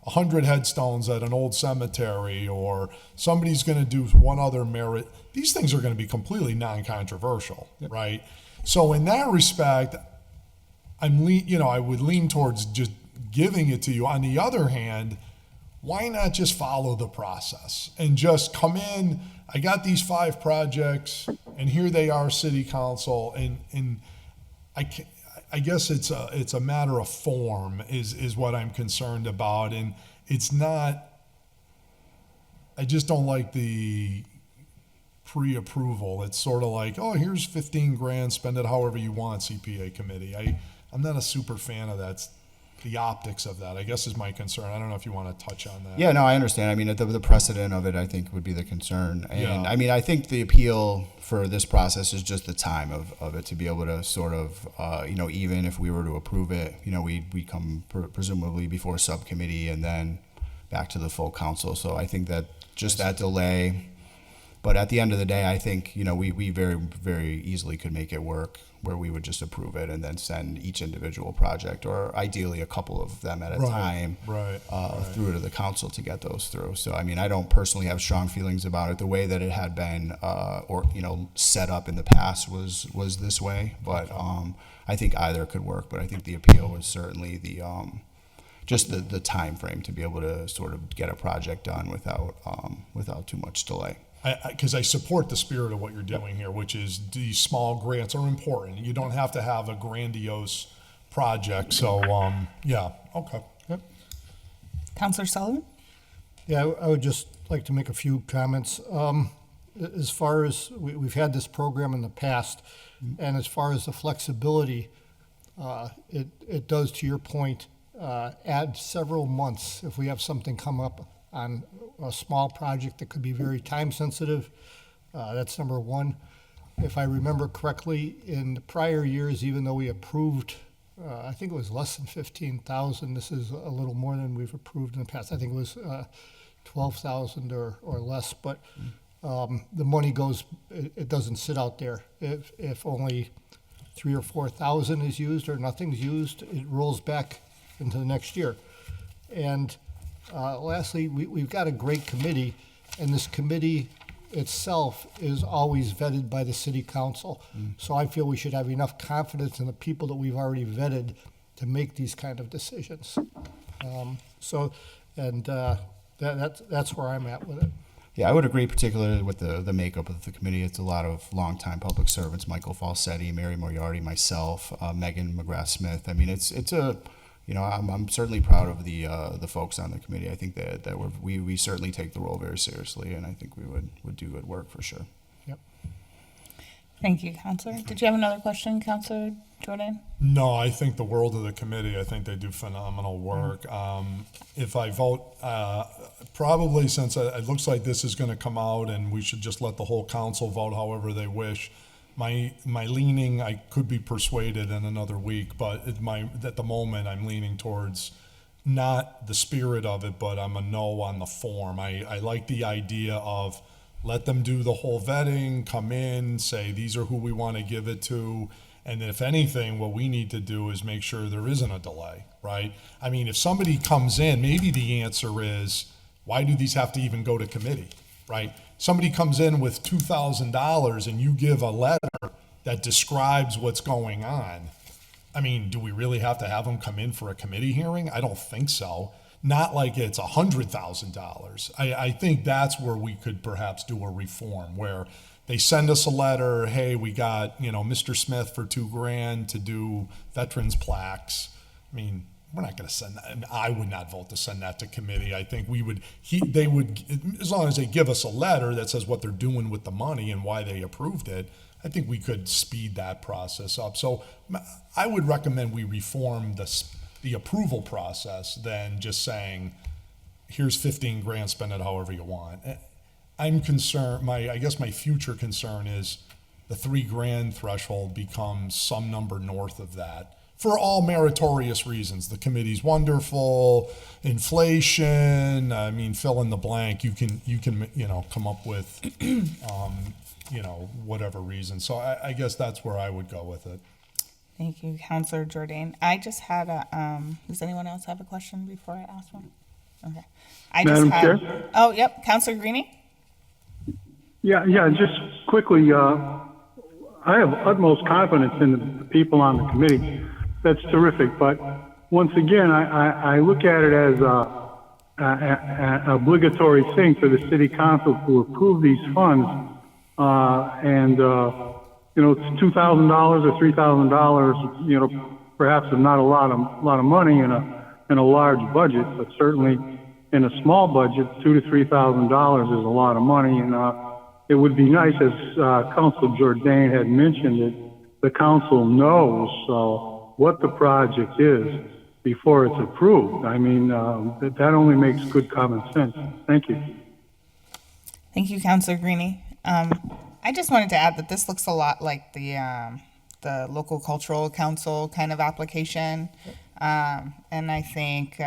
100 headstones at an old cemetery, or somebody's going to do one other merit. These things are going to be completely non-controversial, right? So in that respect, I would lean towards just giving it to you. On the other hand, why not just follow the process and just come in? I got these 5 projects, and here they are, City Council, and I guess it's a matter of form is what I'm concerned about, and it's not. I just don't like the pre-approval. It's sort of like, oh, here's $15,000, spend it however you want, CPA committee. I'm not a super fan of that. The optics of that, I guess, is my concern. I don't know if you want to touch on that. Yeah, no, I understand. I mean, the precedent of it, I think, would be the concern. And Yeah. I mean, I think the appeal for this process is just the time of it, to be able to sort of, even if we were to approve it, we'd come presumably before subcommittee and then back to the full council. So I think that just that delay But at the end of the day, I think, you know, we very, very easily could make it work where we would just approve it and then send each individual project, or ideally a couple of them at a time, through to the council to get those through. So, I mean, I don't personally have strong feelings about it. The way that it had been, or, you know, set up in the past was this way. But I think either could work. But I think the appeal was certainly just the time frame to be able to sort of get a project done without too much delay. Because I support the spirit of what you're doing here, which is these small grants are important. You don't have to have a grandiose project. So, yeah, okay. Yep. Counselor Sullivan? Yeah, I would just like to make a few comments. As far as we've had this program in the past, and as far as the flexibility, it does, to your point, add several months if we have something come up on a small project that could be very time sensitive. That's number one. If I remember correctly, in the prior years, even though we approved, I think it was less than 15,000, this is a little more than we've approved in the past. I think it was 12,000 or less, but the money goes, it doesn't sit out there. If only 3,000 or 4,000 is used or nothing's used, it rolls back into the next year. And lastly, we've got a great committee, and this committee itself is always vetted by the city council. So I feel we should have enough confidence in the people that we've already vetted to make these kind of decisions. That's where I'm at with it. Yeah, I would agree, particularly with the makeup of the committee. It's a lot of longtime public servants: Michael Falsetti, Mary Moriarty, myself, Megan McGrath-Smith. I mean, it's a, you know, I'm certainly proud of the folks on the committee. I think that we certainly take the role very seriously, and I think we would do good work for sure. Yep. Thank you, Counselor. Did you have another question, Counselor Jordan? No, I think the world of the committee, I think they do phenomenal work. If I vote, probably since it looks like this is going to come out and we should just let the whole council vote however they wish, my leaning, I could be persuaded in another week, but at the moment I'm leaning towards not the spirit of it, but I'm a no on the form. I like the idea of let them do the whole vetting, come in, say these are who we want to give it to. And if anything, what we need to do is make sure there isn't a delay, right? I mean, if somebody comes in, maybe the answer is, why do these have to even go to committee, right? Somebody comes in with $2,000 and you give a letter that describes what's going on. I mean, do we really have to have them come in for a committee hearing? I don't think so. Not like it's $100,000. I think that's where we could perhaps do a reform, where they send us a letter, hey, we got, you know, Mr. Smith for $2,000 to do veterans plaques. I mean, we're not going to send that, and I would not vote to send that to committee. I think they would, as long as they give us a letter that says what they're doing with the money and why they approved it, I think we could speed that process up. So I would recommend we reform the approval process than just saying, here's $15,000, spend it however you want. I'm concerned, I guess my future concern is the $3,000 threshold becomes some number north of that for all meritorious reasons. The committee's wonderful, inflation, I mean, fill in the blank. You can, you know, come up with, you know, whatever reason. So I guess that's where I would go with it. Thank you, Counselor Jordan. I just had does anyone else have a question before I ask one? Okay. Madam Chair? Oh, yep, Counselor Greenie? Yeah, just quickly, I have utmost confidence in the people on the committee. That's terrific. But once again, I look at it as an obligatory thing for the city council to approve these funds. You know, it's $2,000 or $3,000, you know, perhaps not a lot of money in a large budget, but certainly in a small budget, $2,000 to $3,000 is a lot of money. And it would be nice, as Councilor Jordan had mentioned, that the council knows what the project is before it's approved. I mean, that only makes good common sense. Thank you. Thank you, Counselor Greenie. I just wanted to add that this looks a lot like the local cultural council kind of application, and I think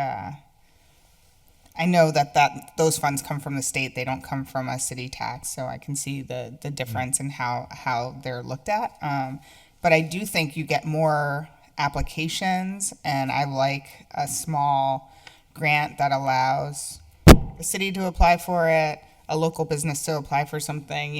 I know that those funds come from the state. They don't come from a city tax. So I can see the difference in how they're looked at. But I do think you get more applications, and I like a small grant that allows the city to apply for it, a local business to apply for something,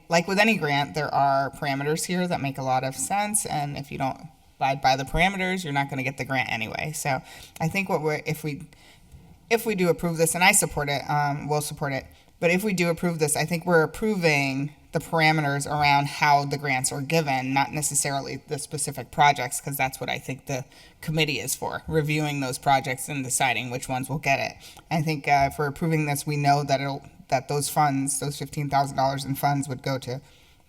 like with any grant, there are parameters here that make a lot of sense, and if you don't abide by the parameters, you're not going to get the grant anyway. So I think if we do approve this, and I support it, we'll support it, but if we do approve this, I think we're approving the parameters around how the grants are given, not necessarily the specific projects, because that's what I think the committee is for, reviewing those projects and deciding which ones will get it. I think if we're approving this, we know that those funds, those $15,000 in funds, would go to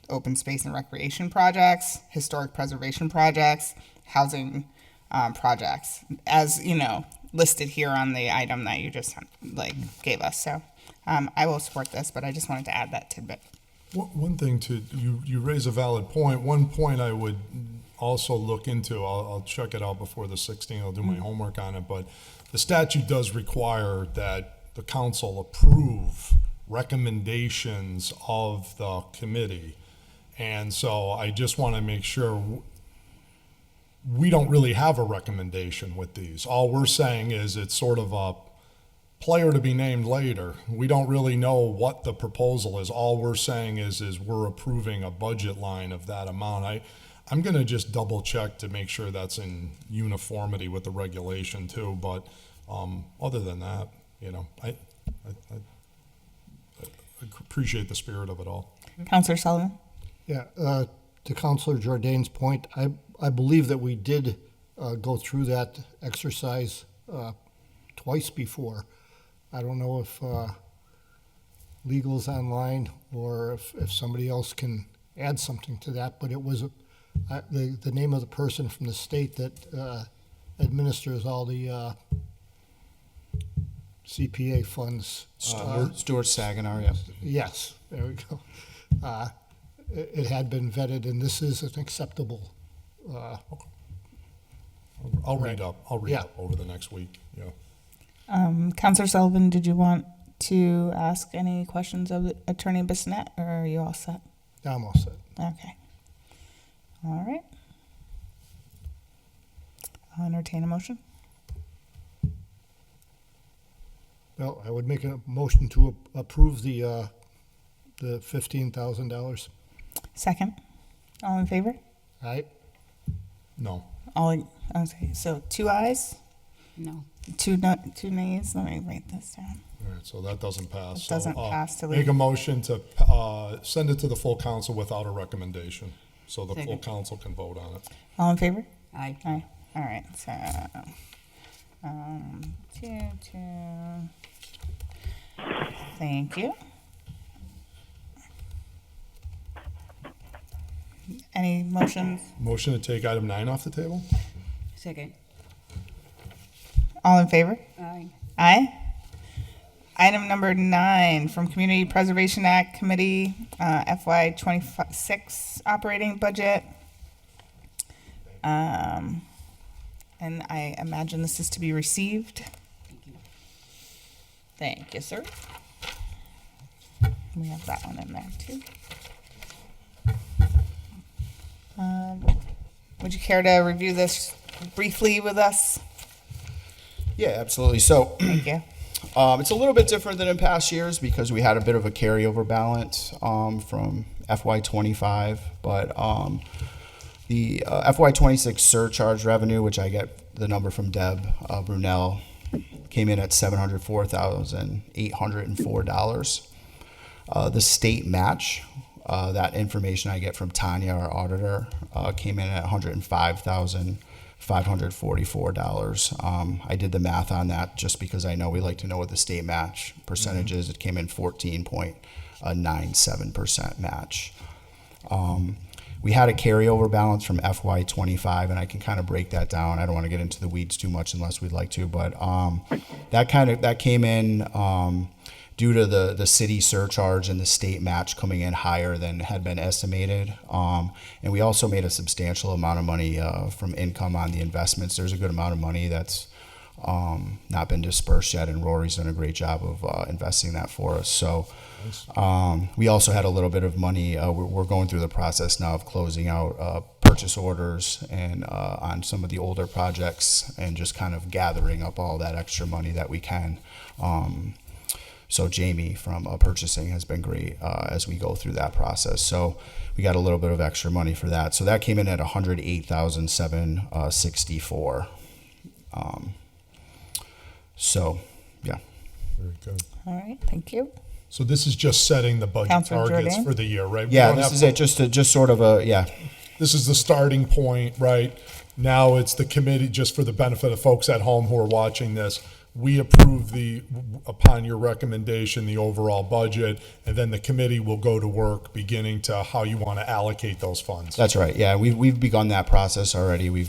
open space and recreation projects, historic preservation projects, housing projects, as listed here on the item that you just gave us. So I will support this, but I just wanted to add that tidbit. One thing you raise a valid point. One point I would also look into, I'll check it out before the 16th, I'll do my homework on it, but the statute does require that the council approve recommendations of the committee. And so I just want to make sure we don't really have a recommendation with these. All we're saying is it's sort of a player to be named later. We don't really know what the proposal is. All we're saying is we're approving a budget line of that amount. I'm going to just double check to make sure that's in uniformity with the regulation too. But other than that, I appreciate the spirit of it all. Councilor Sullivan? Yeah, to Councilor Jordan's point, I believe that we did go through that exercise twice before. I don't know if legal's online or if somebody else can add something to that, but it was the name of the person from the state that administers all the CPA funds. Stuart Saginaw, yeah. Yes, there we go. It had been vetted, and this is an acceptable. I'll read up Yeah. over the next week. Yeah. Councilor Sullivan, did you want to ask any questions of Attorney Bissonnette, or are you all set? I'm all set. Okay. All right. I'll entertain a motion. Well, I would make a motion to approve the $15,000. Second. All in favor? Aye. No. Okay, so 2 ayes, No. 2 nays. Let me write this down. All right, so that doesn't pass. It doesn't So, pass to make leave. a motion to send it to the full council without a recommendation, so the full Second. council can vote on it. All in favor? Aye. Aye. All right, so, 2. Thank you. Any motions? Motion to take item 9 off the table? Second. All in favor? Aye. Aye. Item number 9 from Community Preservation Act Committee, FY 26 operating budget. And I imagine this is to be received. Thank you, sir. We have that one in there too. Would you care to review this briefly with us? Yeah, absolutely. So Thank you. it's a little bit different than in past years because we had a bit of a carryover balance from FY25, but the FY26 surcharge revenue, which I get the number from Deb Brunel, came in at $704,804. The state match, that information I get from Tanya, our auditor, came in at $105,544. I did the math on that just because I know we like to know what the state match percentage is. It came in 14.97% match. We had a carryover balance from FY25, and I can kind of break that down. I don't want to get into the weeds too much unless we'd like to, but that came in due to the city surcharge and the state match coming in higher than had been estimated. And we also made a substantial amount of money from income on the investments. There's a good amount of money that's not been dispersed yet, and Rory's done a great job of investing that for us. So we also had a little bit of money. We're going through the process now of closing out purchase orders and on some of the older projects, and just kind of gathering up all that extra money that we can. So Jamie from purchasing has been great as we go through that process. So we got a little bit of extra money for that. So that came in at $108,764. So yeah. Very good. All right, thank you. So this is just setting the budget Counselor targets Jordan? for the year, right? We Yeah, don't this have is to- it. Just sort of a yeah. This is the starting point, right? Now it's the committee, just for the benefit of folks at home who are watching this. We approve upon your recommendation, the overall budget, and then the committee will go to work beginning to how you want to allocate those funds. That's right. Yeah, we've begun that process already. We've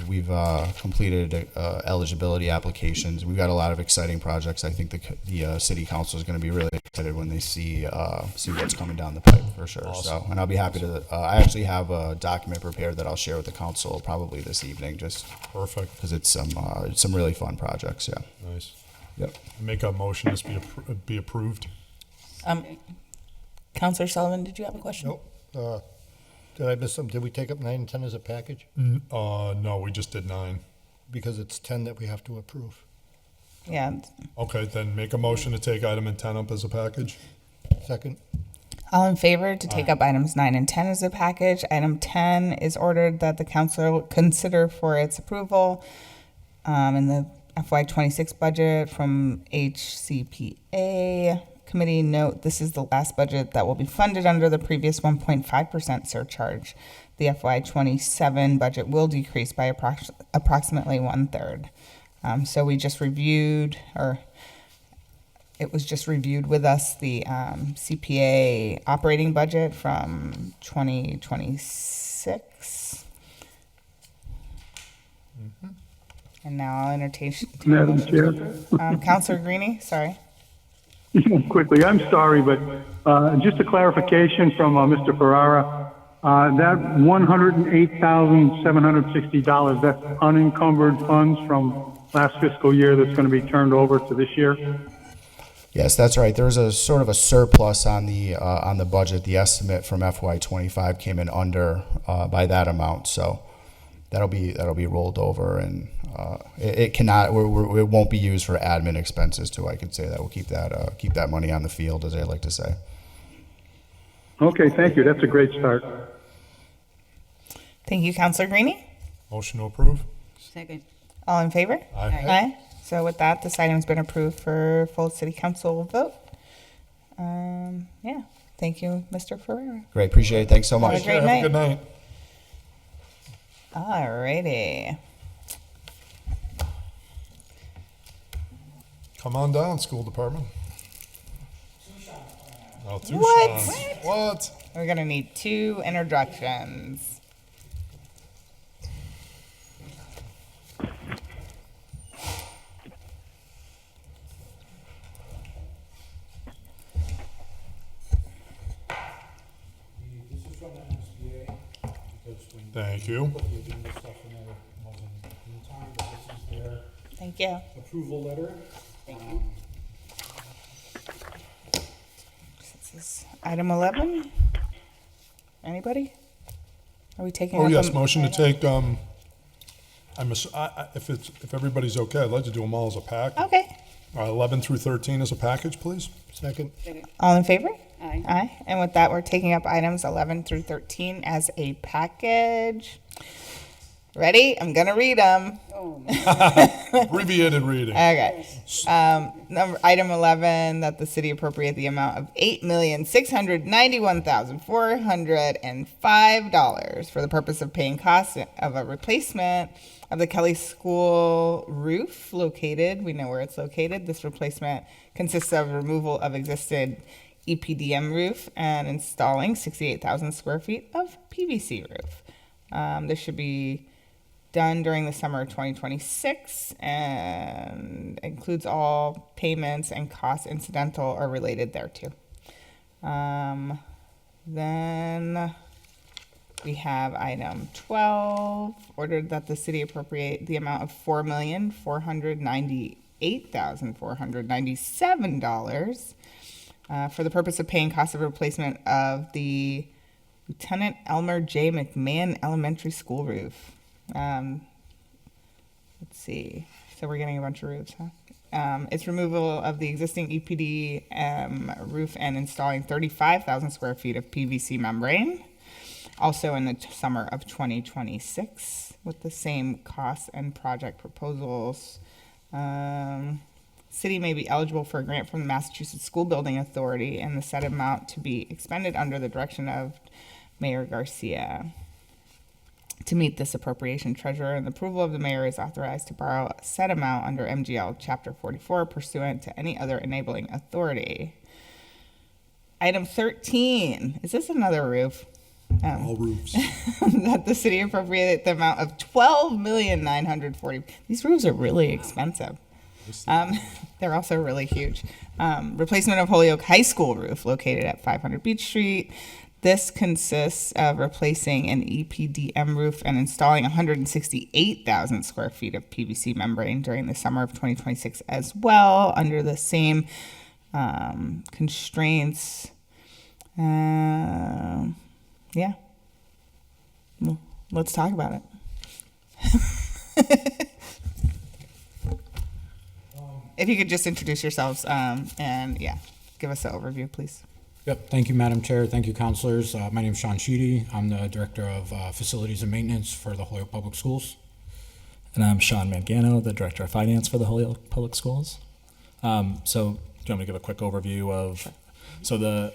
completed eligibility applications. We've got a lot of exciting projects. I think the city council is going to be really excited when they see what's coming down the pipe for sure. Awesome. So, and I'll be happy to. I actually have a document prepared that I'll share with the council probably this evening, just Perfect. because it's some really fun projects. Yeah. Nice. Yep. Make a motion this be approved. Counselor Sullivan, did you have a question? Nope. Did I miss something? Did we take up 9 and 10 as a package? No, we just did 9. Because it's 10 that we have to approve. Yeah. Okay, then make a motion to take item and 10 up as a package. Second? All in favor to take up items 9 and 10 as a package. Item 10 is ordered that the council consider for its approval in the FY26 budget from HCPA. Committee note, this is the last budget that will be funded under the previous 1.5% surcharge. The FY27 budget will decrease by approximately 1/3. So we just reviewed, or it was just reviewed with us, the CPA operating budget from 2026. And now I'll entertain. Madam Chair. Counselor Greenie, sorry. Quickly, I'm sorry, but just a clarification from Mr. Ferrara. That $108,760, that's unencumbered funds from last fiscal year that's going to be turned over to this year? Yes, that's right. There was a sort of a surplus on the budget. The estimate from FY25 came in under by that amount, so that'll be rolled over, and it won't be used for admin expenses too. I could say that we'll keep that money on the field, as I like to say. Okay, thank you. That's a great start. Thank you, Counselor Greenie. Motion to approve. Second. All in favor? Aye. Aye. So with that, this item's been approved for full city council vote. Yeah. Thank you, Mr. Ferrera. Great, appreciate it. Thanks so Have a much. great Have night. a good night. Alrighty. Come on down, school department. Oh, two What? Seans. What? We're gonna need 2 introductions. Thank you. Thank you. Approval letter. This is item 11. Anybody? Are we taking? Oh, up yes, a- motion to take, if everybody's okay, I'd like to do them all as a pack. Okay. 11 through 13 as a package, please. Second? All in favor? Aye. Aye. And with that, we're taking up items 11 through 13 as a package. Ready? I'm gonna read them. Oh, Abbreviated reading. Okay. Item 11, that the city appropriate the amount of $8,691,405 for the purpose of paying costs of a replacement of the Kelly School roof located. We know where it's located. This replacement consists of removal of existing EPDM roof and installing 68,000 square feet of PVC roof. This should be done during the summer of 2026 and includes all payments and costs incidental or related thereto. Then We have item 12, ordered that the city appropriate the amount of $4,498,497 for the purpose of paying cost of replacement of the Lieutenant Elmer J. McMahon Elementary School roof. Let's see. So we're getting a bunch of roofs, huh? It's removal of the existing EPD roof and installing 35,000 square feet of PVC membrane. Also in the summer of 2026 with the same costs and project proposals. City may be eligible for a grant from the Massachusetts School Building Authority and the said amount to be expended under the direction of Mayor Garcia. To meet this appropriation, treasurer and the approval of the mayor is authorized to borrow a set amount under MGL Chapter 44 pursuant to any other enabling authority. Item 13, is this another roof? All roofs. That the city appropriate the amount of $12,940,000. These roofs are really expensive. They're also really huge. Replacement of Holyoke High School roof located at 500 Beach Street. This consists of replacing an EPDM roof and installing 168,000 square feet of PVC membrane during the summer of 2026 as well, under the same constraints. Yeah. Well, let's talk about it. If you could just introduce yourselves and, yeah, give us an overview, please. Yep. Thank you, Madam Chair. Thank you, councilors. My name is Sean Sheedy. I'm the Director of Facilities and Maintenance for the Holyoke Public Schools. And I'm Sean Mangano, the Director of Finance for the Holyoke Public Schools. So do you want me to give a quick overview of... Sure. So the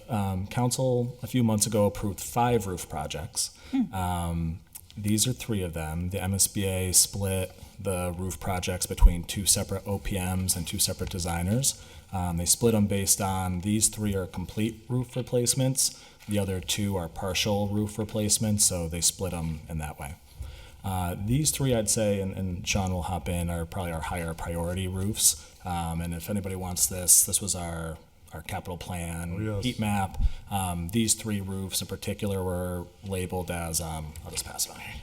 council a few months ago approved 5 roof projects. These are 3 of them. The MSBA split the roof projects between 2 separate OPMs and 2 separate designers. They split them based on these 3 are complete roof replacements. The other 2 are partial roof replacements, so they split them in that way. These 3, I'd say, and Sean will hop in, are probably our higher priority roofs. And if anybody wants this was our capital plan, heat map. These 3 roofs in particular were labeled as, I'll just pass it on here.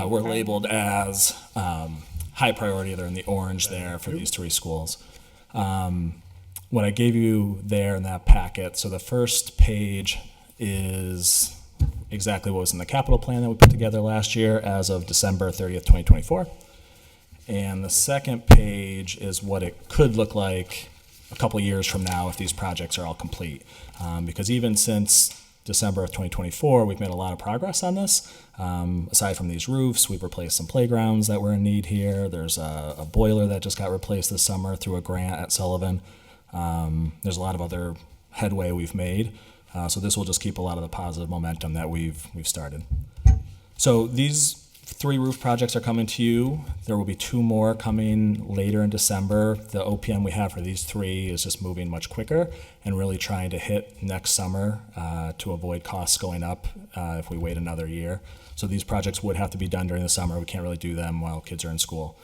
Were labeled as high priority. They're in the orange there for these 3 schools. What I gave you there in that packet, so the first page is exactly what was in the capital plan that we put together last year as of December 30th, 2024. And the second page is what it could look like a couple years from now if these projects are all complete. Because even since December of 2024, we've made a lot of progress on this. Aside from these roofs, we've replaced some playgrounds that were in need here. There's a boiler that just got replaced this summer through a grant at Sullivan. There's a lot of other headway we've made. So this will just keep a lot of the positive momentum that we've started. So these 3 roof projects are coming to you. There will be 2 more coming later in December. The OPM we have for these 3 is just moving much quicker and really trying to hit next summer to avoid costs going up if we wait another year. So these projects would have to be done during the summer. We can't really do them while kids are in school.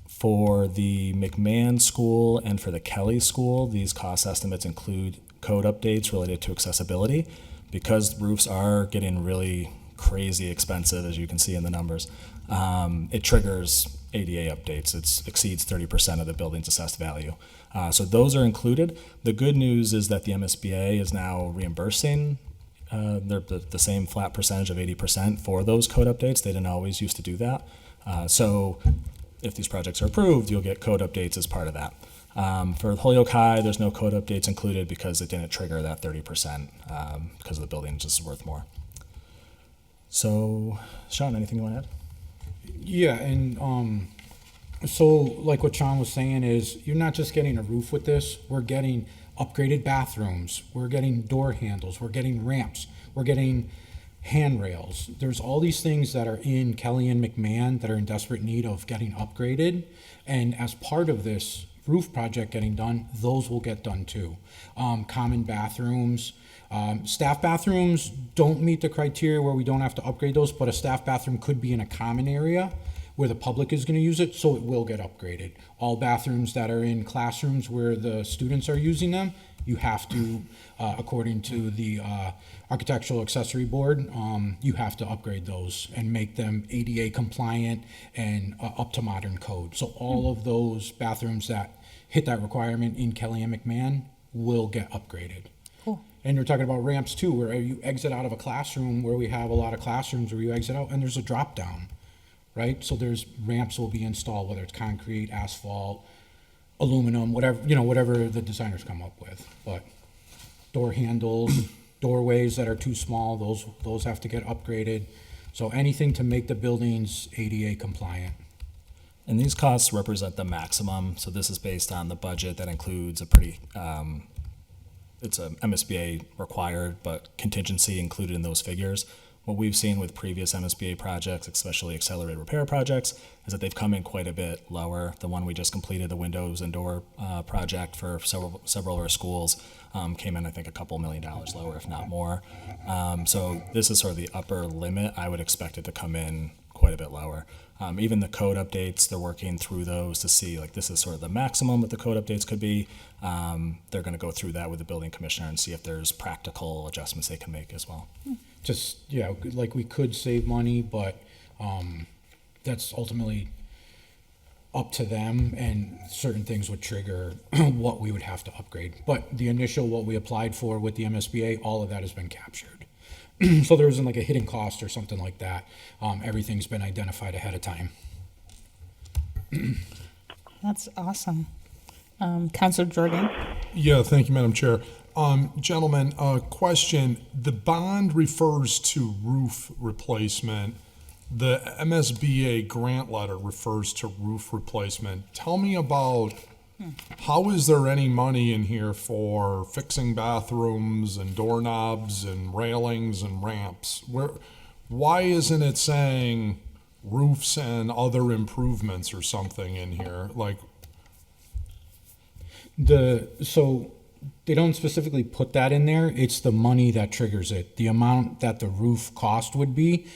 For the McMahon School and for the Kelly School, these cost estimates include code updates related to accessibility. Because roofs are getting really crazy expensive, as you can see in the numbers, it triggers ADA updates. It exceeds 30% of the building's assessed value. So those are included. The good news is that the MSBA is now reimbursing the same flat percentage of 80% for those code updates. They didn't always used to do that. So if these projects are approved, you'll get code updates as part of that. For Holyoke High, there's no code updates included because it didn't trigger that 30% because the building is just worth more. So, Sean, anything you want to add? Yeah, and so like what Sean was saying is you're not just getting a roof with this. We're getting upgraded bathrooms. We're getting door handles. We're getting ramps. We're getting handrails. There's all these things that are in Kelly and McMahon that are in desperate need of getting upgraded. And as part of this roof project getting done, those will get done too. Common bathrooms. Staff bathrooms don't meet the criteria where we don't have to upgrade those, but a staff bathroom could be in a common area, where the public is going to use it, so it will get upgraded. All bathrooms that are in classrooms where the students are using them, you have to, according to the Architectural Accessory Board, you have to upgrade those and make them ADA compliant and up to modern code. So all of those bathrooms that hit that requirement in Kelly and McMahon will get upgraded. Cool. And you're talking about ramps too, where you exit out of a classroom, where we have a lot of classrooms where you exit out and there's a drop down, right? So there's ramps will be installed, whether it's concrete, asphalt, aluminum, whatever the designers come up with. But door handles, doorways that are too small, those have to get upgraded. So anything to make the buildings ADA compliant. And these costs represent the maximum. So this is based on the budget that includes a pretty, it's a MSBA required, but contingency included in those figures. What we've seen with previous MSBA projects, especially accelerated repair projects, is that they've come in quite a bit lower. The one we just completed, the windows and door project for several of our schools, came in, I think, a couple $1 million lower, if not more. So this is sort of the upper limit. I would expect it to come in quite a bit lower. Even the code updates, they're working through those to see, like, this is sort of the maximum what the code updates could be. They're going to go through that with the building commissioner and see if there's practical adjustments they can make as well. Just, yeah, like we could save money, but that's ultimately up to them, and certain things would trigger what we would have to upgrade. But the initial, what we applied for with the MSBA, all of that has been captured. So there isn't like a hidden cost or something like that. Everything's been identified ahead of time. That's awesome. Councilor Jordan? Yeah, thank you, Madam Chair. Gentlemen, question. The bond refers to roof replacement. The MSBA grant letter refers to roof replacement. Tell me about how is there any money in here for fixing bathrooms and doorknobs and railings and ramps? Why isn't it saying roofs and other improvements or something in here? Like, So they don't specifically put that in there. It's the money that triggers it. The amount that the roof cost would be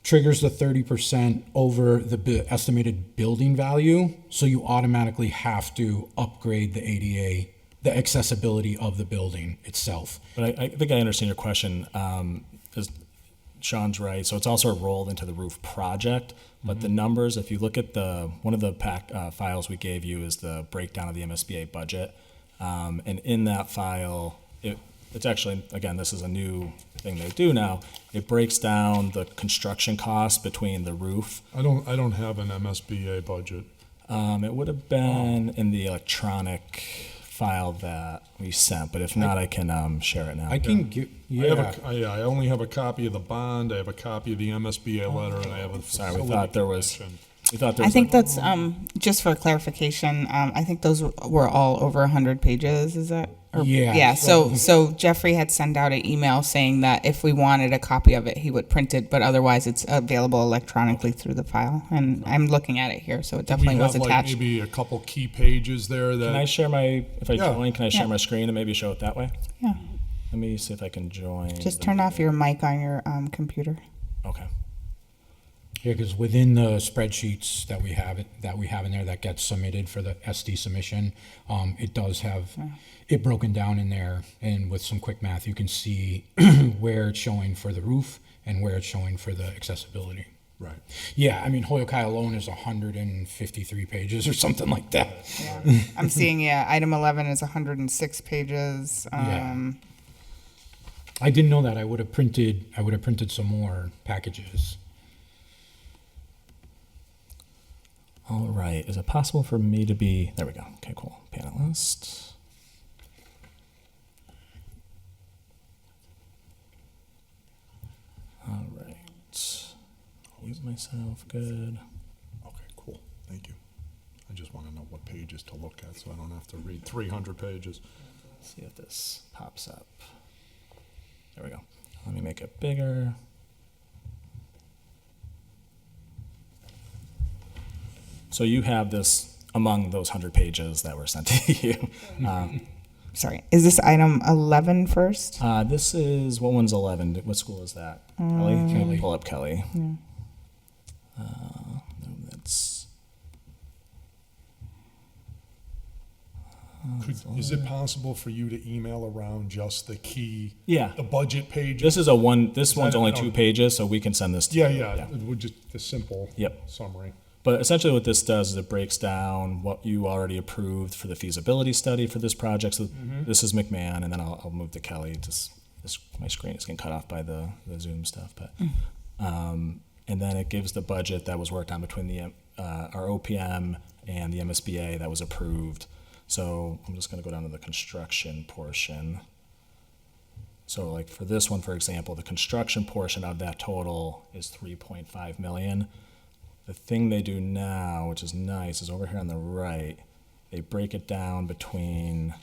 triggers the 30% over the estimated building value. So you automatically have to upgrade the ADA, the accessibility of the building itself. But I think I understand your question. As Sean's right. So it's also rolled into the roof project. But the numbers, if you look at one of the files we gave you is the breakdown of the MSBA budget. And in that file, it's actually, again, this is a new thing they do now. It breaks down the construction costs between the roof. I don't have an MSBA budget. It would have been in the electronic file that we sent, but if not, I can share it now. I can give, yeah. I only have a copy of the bond, I have a copy of the MSBA letter, and I have a Sorry, facility we thought there was. connection. I think that's, just for clarification, I think those were all over 100 pages, is that? Yeah. Yeah, so Jeffrey had sent out an email saying that if we wanted a copy of it, he would print it, but otherwise it's available electronically through the file. And I'm looking at it here, so it definitely was We have like attached. maybe a couple key pages there that. Can I share if I Yeah. join, can I share Yeah. my screen and maybe show it that way? Yeah, Let me see if I can join. just turn off your mic on your computer. Okay. Yeah, because within the spreadsheets that we have in there that gets submitted for the SD submission, it does have it broken down in there, and with some quick math, you can see where it's showing for the roof and where it's showing for the accessibility. Right. Yeah, I mean, Hoyokai alone is 153 pages or something like that. Yeah. I'm seeing, item 11 is 106 pages. Yeah. I didn't know that. I would have printed some more packages. All right. Is it possible for me to be? There we go. Okay, cool. Panelist. All right. Use myself. Good. Okay, cool. Thank you. I just want to know what pages to look at so I don't have to read 300 pages. Let's see if this pops up. There we go. Let me make it bigger. So you have this among those 100 pages that were sent to you. Sorry, is this item 11 first? This is, what one's 11? What school is that? Kelly? Can you pull up Kelly? Yeah. Move Is it possible for you to email around just the key? Yeah. The budget page? This one's only 2 pages, so we can send this to you. Yeah. It would just a simple Yep. summary. But essentially what this does is it breaks down what you already approved for the feasibility study for this project. So this is McMahon, and then I'll move to Kelly. My screen is getting cut off by the Zoom stuff. But and then it gives the budget that was worked on between our OPM and the MSBA that was approved. So I'm just going to go down to the construction portion. So like for this one, for example, the construction portion of that total is 3.5 million. The thing they do now, which is nice, is over here on the right, they break it down between,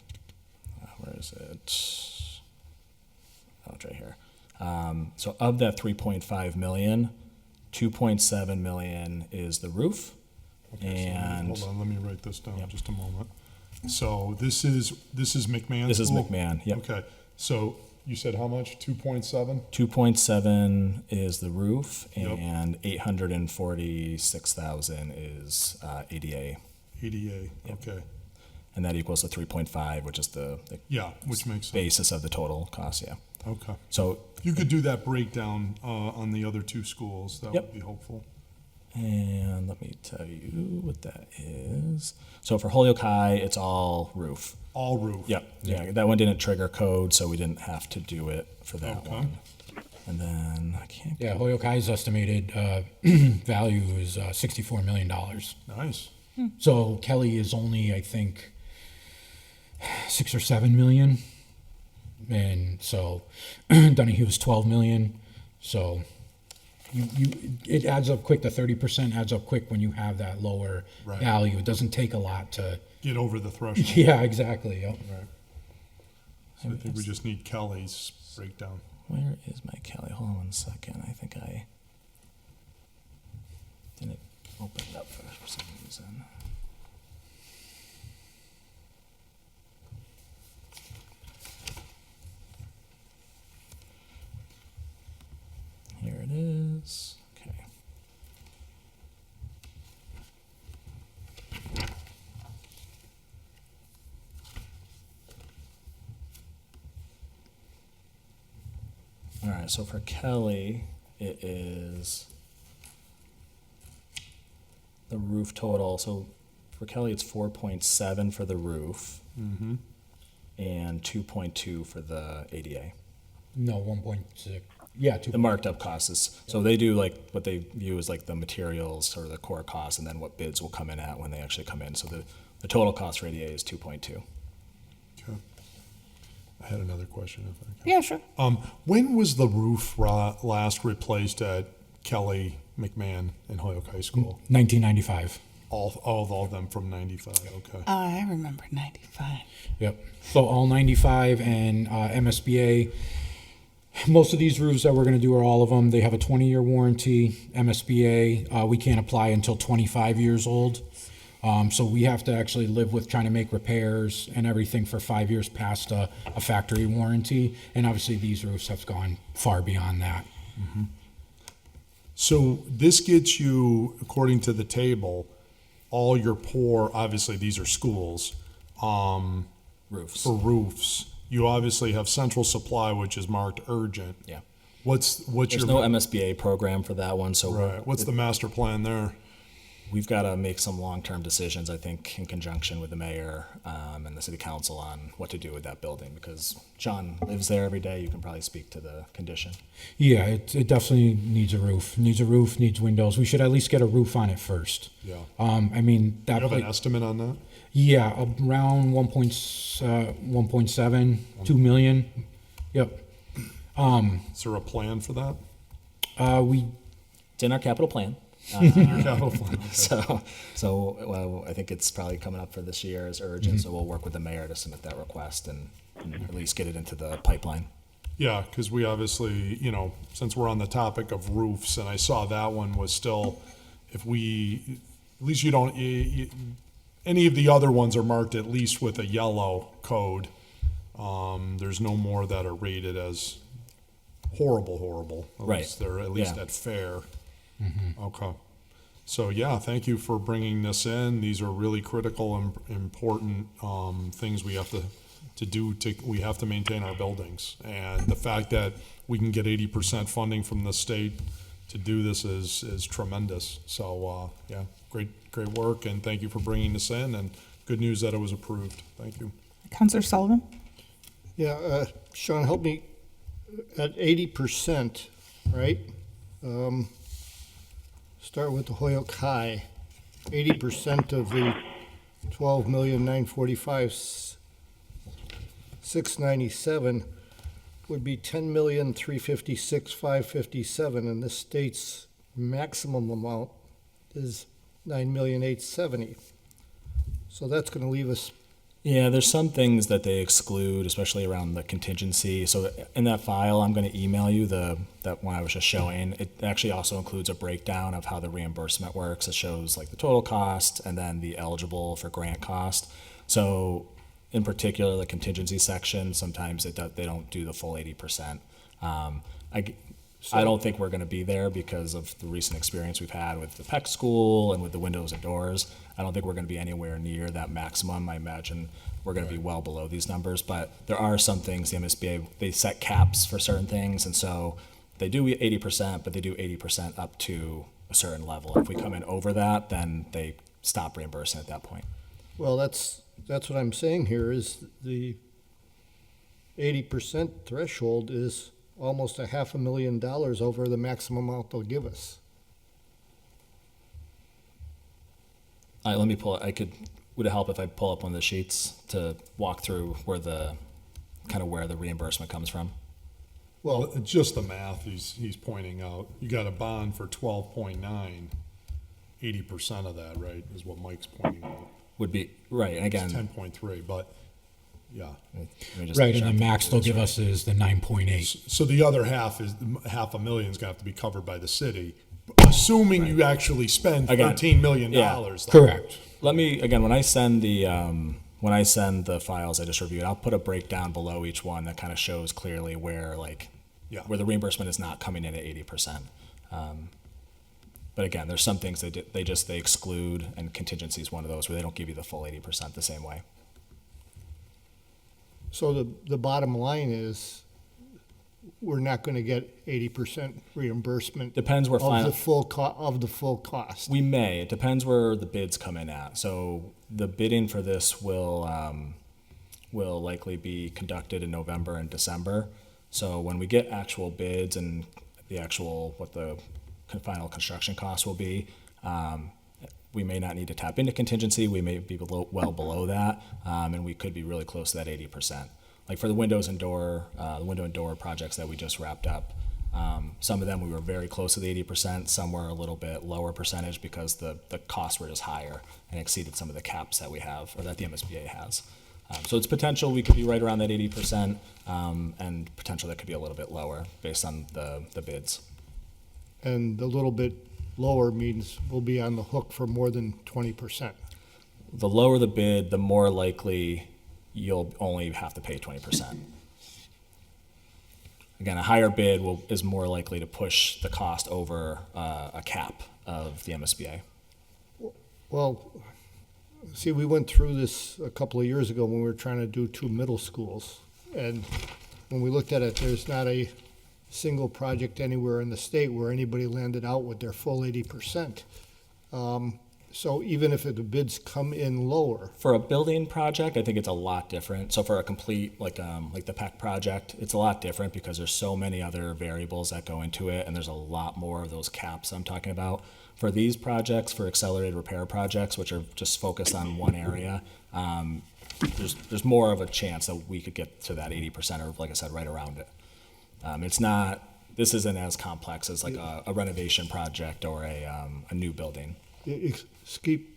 where is it? Oh, it's right here. So of that 3.5 million, 2.7 million is the roof. And hold on, let me write this down just a moment. So this is McMahon. This is School? McMahon, yep. Okay, so you said how much? 2.7? 2.7 is the roof, Yep. and 846,000 is ADA. ADA. Okay. And that equals the 3.5, which is the Which makes sense. basis of the total cost, yeah. Okay. So You could do that breakdown on the other 2 schools. That Yep. would be helpful. And let me tell you what that is. So for Holyoke High, it's all roof. All roof. Yep. Yeah, that one didn't trigger code, so we didn't have to do it for that Okay. one. And then I can't. Yeah, Holyoke High's estimated value is $64 million. Nice. So Kelly is only, I think, 6 or 7 million. And so Donahue's 12 million. So it adds up quick. The 30% adds up quick when you have that lower Right. value. It doesn't take a lot to. Get over the threshold. Yeah, exactly. Yep. Right. So I think we just need Kelly's breakdown. Where is my Kelly? Hold on 1 second. I think I didn't open it up for some reason. Here it is. Okay. All right, so for Kelly, it is the roof total. So for Kelly, it's 4.7 for the roof and 2.2 for the ADA. No, 1.6. Yeah, 2. The marked up cost is, so they do like what they view as like the materials or the core cost, and then what bids will come in at when they actually come in. So the total cost for ADA is 2.2. Okay. I had another question if I could. Yeah, sure. When was the roof last replaced at Kelly, McMahon, and Holyoke High School? 1995. All of them from 95. Okay. I remember 95. Yep. So all 95 and MSBA. Most of these roofs that we're going to do are all of them. They have a 20-year warranty. MSBA, we can't apply until 25 years old. So we have to actually live with trying to make repairs and everything for 5 years past a factory warranty. And obviously these roofs have gone far beyond that. So this gets you, according to the table, all your poor, obviously these are schools, Roofs. for roofs. You obviously have Central Supply, which is marked urgent. Yeah. What's There's your no MSBA program for that one, so right? What's the master plan there? we've got to make some long-term decisions, I think, in conjunction with the mayor and the city council on what to do with that building, because John lives there every day. You can probably speak to the condition. Yeah, it definitely needs a roof. Needs a roof, needs windows. We should at least get a roof on it first. Yeah. I mean, Do that. you have an estimate on that? Yeah, around 1.7, 2 million. Yep. Is there a plan for that? It's in our capital plan. Your capital plan. Okay. So I think it's probably coming up for this year as urgent. So we'll work with the mayor to submit that request and at least get it into the pipeline. Yeah, because we obviously, since we're on the topic of roofs, and I saw that one was still, at least you don't, any of the other ones are marked at least with a yellow code. There's no more that are rated as horrible. At Right. least they're at least Yeah. at fair. Okay. So yeah, thank you for bringing this in. These are really critical and important things we have to do. We have to maintain our buildings, and the fact that we can get 80% funding from the state to do this is tremendous. So yeah, great work, and thank you for bringing this in. And good news that it was approved. Thank you. Counselor Sullivan? Yeah, Sean, help me, at 80%, right? Start with the Hoyoke High, 80% of the 12,945,697 would be 10,356,557, and the state's maximum amount is 9,870,000. So that's going to leave us. Yeah, there's some things that they exclude, especially around the contingency. So in that file, I'm going to email you that one I was just showing. It actually also includes a breakdown of how the reimbursement works. It shows like the total cost and then the eligible for grant cost. So in particular, the contingency section, sometimes they don't do the full 80%. I don't think we're going to be there because of the recent experience we've had with the PEC school and with the windows and doors. I don't think we're going to be anywhere near that maximum. I imagine we're going to be well below these numbers, but there are some things, the MSBA, they set caps for certain things, and so they do 80%, but they do 80% up to a certain level. If we come in over that, then they stop reimbursing at that point. Well, that's what I'm saying here is the 80% threshold is almost $500,000 over the maximum amount they'll give us. All right, let me pull it. Would it help if I pull up one of the sheets to walk through where the reimbursement comes from? Well, it's just the math he's pointing out. You got a bond for 12.9, 80% of that, right, is what Mike's pointing out. Would be, right, and again. It's 10.3, but, yeah. Right, and the max they'll give us is the 9.8. So the other half is, $500,000 is gonna have to be covered by the city, assuming you actually spend $13 million. Correct. Let me, again, when I send the files I just reviewed, I'll put a breakdown below each one that kind of shows clearly where where the reimbursement is not coming in at 80%. But again, there's some things they exclude, and contingency is one of those where they don't give you the full 80% the same way. So the bottom line is we're not going to get 80% reimbursement. Depends where of the full cost. We may. It depends where the bids come in at. So the bidding for this will likely be conducted in November and December. So when we get actual bids and the actual what the final construction cost will be, we may not need to tap into contingency. We may be well below that, and we could be really close to that 80%. Like for the window and door projects that we just wrapped up, some of them we were very close to the 80%. Some were a little bit lower percentage because the costs were just higher and exceeded some of the caps that we have or that the MSBA has. So it's potential we could be right around that 80%, and potential that could be a little bit lower based on the bids. And a little bit lower means we'll be on the hook for more than 20%. The lower the bid, the more likely you'll only have to pay 20%. Again, a higher bid is more likely to push the cost over a cap of the MSBA. Well, see, we went through this a couple of years ago when we were trying to do 2 middle schools. And when we looked at it, there's not a single project anywhere in the state where anybody landed out with their full 80%. So even if the bids come in lower. For a building project, I think it's a lot different. So for a complete, like the PEC project, it's a lot different because there's so many other variables that go into it, and there's a lot more of those caps I'm talking about. For these projects, for accelerated repair projects, which are just focused on one area, there's more of a chance that we could get to that 80%, or like I said, right around it. This isn't as complex as like a renovation project or a new building. It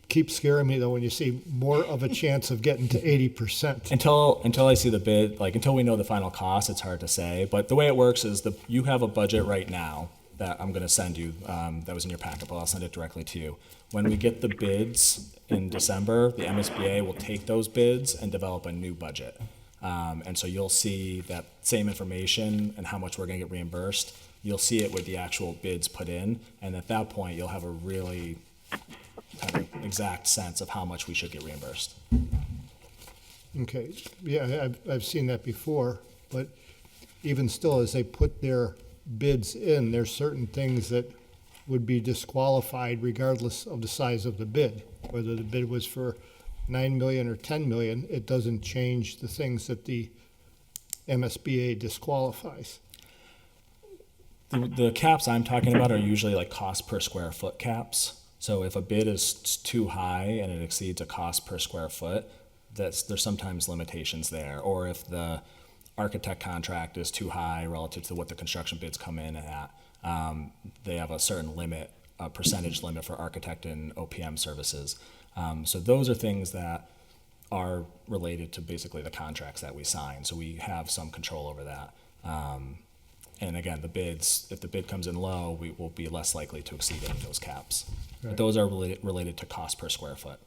keep scaring me though when you see more of a chance of getting to 80%. Until I see the bid, until we know the final cost, it's hard to say. But the way it works is you have a budget right now that I'm going to send you. That was in your packet, but I'll send it directly to you. When we get the bids in December, the MSBA will take those bids and develop a new budget. And so you'll see that same information and how much we're going to get reimbursed. You'll see it with the actual bids put in, and at that point, you'll have a really kind of exact sense of how much we should get reimbursed. Okay, yeah, I've seen that before, but even still, as they put their bids in, there's certain things that would be disqualified regardless of the size of the bid. Whether the bid was for 9 million or 10 million, it doesn't change the things that the MSBA disqualifies. The caps I'm talking about are usually like cost per square foot caps. So if a bid is too high and it exceeds a cost per square foot, there's sometimes limitations there. Or if the architect contract is too high relative to what the construction bids come in at, they have a certain limit, a percentage limit for architect and OPM services. So those are things that are related to basically the contracts that we sign. So we have some control over that. And again, the bids, if the bid comes in low, we will be less likely to exceed any of those caps. Right. But those are related to cost per square foot.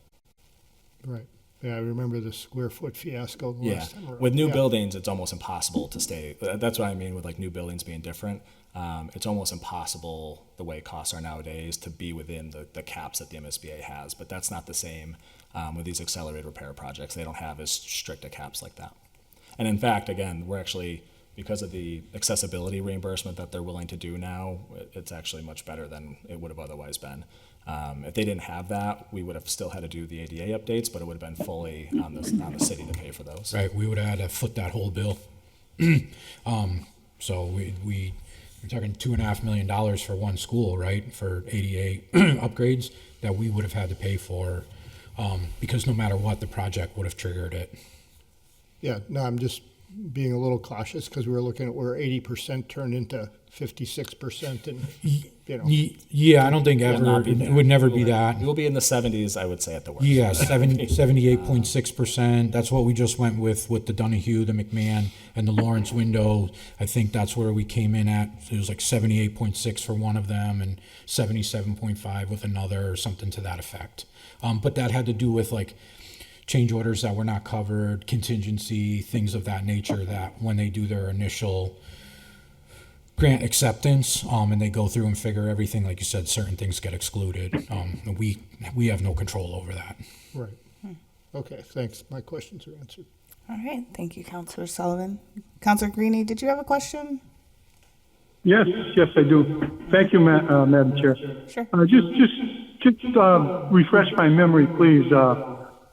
Right. Yeah, I remember the square foot fiasco the Yeah, last time around. with new Yeah. buildings, it's almost impossible to stay. That's what I mean with like new buildings being different. It's almost impossible the way costs are nowadays to be within the caps that the MSBA has. But that's not the same with these accelerated repair projects. They don't have as strict a caps like that. And in fact, again, we're actually, because of the accessibility reimbursement that they're willing to do now, it's actually much better than it would have otherwise been. If they didn't have that, we would have still had to do the ADA updates, but it would have been fully on the city to pay for those. Right, we would have had to foot that whole bill. So we're talking $2.5 million for one school, right, for ADA upgrades that we would have had to pay for, because no matter what, the project would have triggered it. Yeah, no, I'm just being a little cautious because we were looking at where 80% turned into 56% and, you know. Yeah, I don't think Will ever, not be it there. would never We be will- that. We will be in the 70s, I would say, at the worst. Yeah, 78.6%. That's what we just went with the Donahue, the McMahon, and the Lawrence window. I think that's where we came in at. It was like 78.6 for one of them and 77.5 with another, or something to that effect. But that had to do with like change orders that were not covered, contingency, things of that nature, that when they do their initial grant acceptance, and they go through and figure everything, like you said, certain things get excluded. We have no control over that. Right. Okay, thanks. My questions are answered. All right, thank you, Councilor Sullivan. Councilor Greenie, did you have a question? Yes, I do. Thank you, Madam Chair. Sure. Just refresh my memory, please,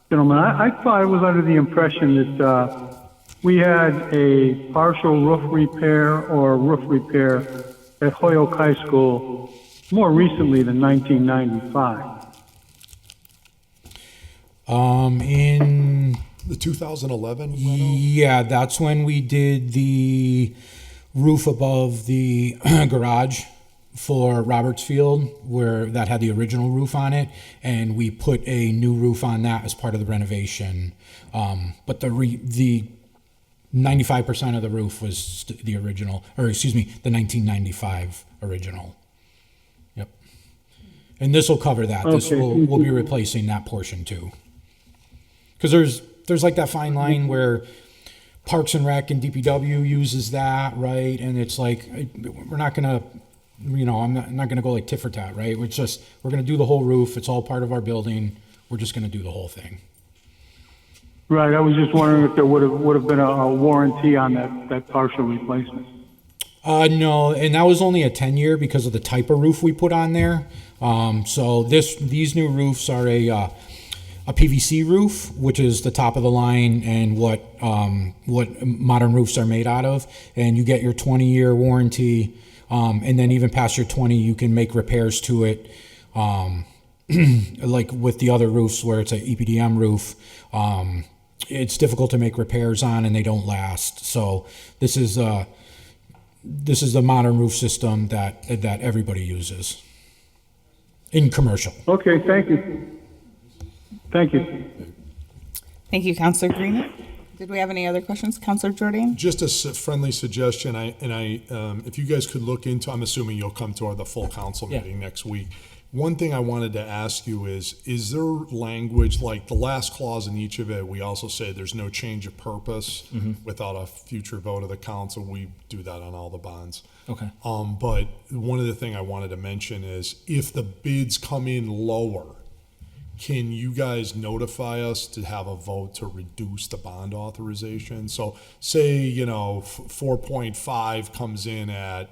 gentlemen. I thought I was under the impression that we had a partial roof repair or roof repair at Holyoke High School more recently than 1995. In The 2011 reno? yeah, that's when we did the roof above the garage for Roberts Field, where that had the original roof on it, and we put a new roof on that as part of the renovation. But the 95% of the roof was the original, or excuse me, the 1995 original. Yep. And this will cover that. This Okay, will we'll be replacing that portion too. Because there's like that fine line where Parks and Rec and DPW uses that, right? And it's like, we're not gonna, I'm not gonna go like tit for tat, right? We're gonna do the whole roof. It's all part of our building. We're just gonna do the whole thing. Right. I was just wondering if there would have been a warranty on that partial replacement. No, and that was only a 10-year because of the type of roof we put on there. So these new roofs are a PVC roof, which is the top of the line and what modern roofs are made out of. And you get your 20-year warranty, and then even past your 20, you can make repairs to it. Like with the other roofs where it's an EPDM roof, it's difficult to make repairs on and they don't last. So this is the modern roof system that everybody uses in commercial. Okay. Thank you. Thank you. Thank you, Councilor Greenie. Did we have any other questions? Councilor Jordan? Just a friendly suggestion, if you guys could look into, I'm assuming you'll come to the full council Yeah. meeting next week. One thing I wanted to ask you is there language, like the last clause in each of it, we also say there's no change of purpose without a future vote of the council. We do that on all the bonds. Okay. But one of the thing I wanted to mention is if the bids come in lower, can you guys notify us to have a vote to reduce the bond authorization? So say, 4.5 comes in at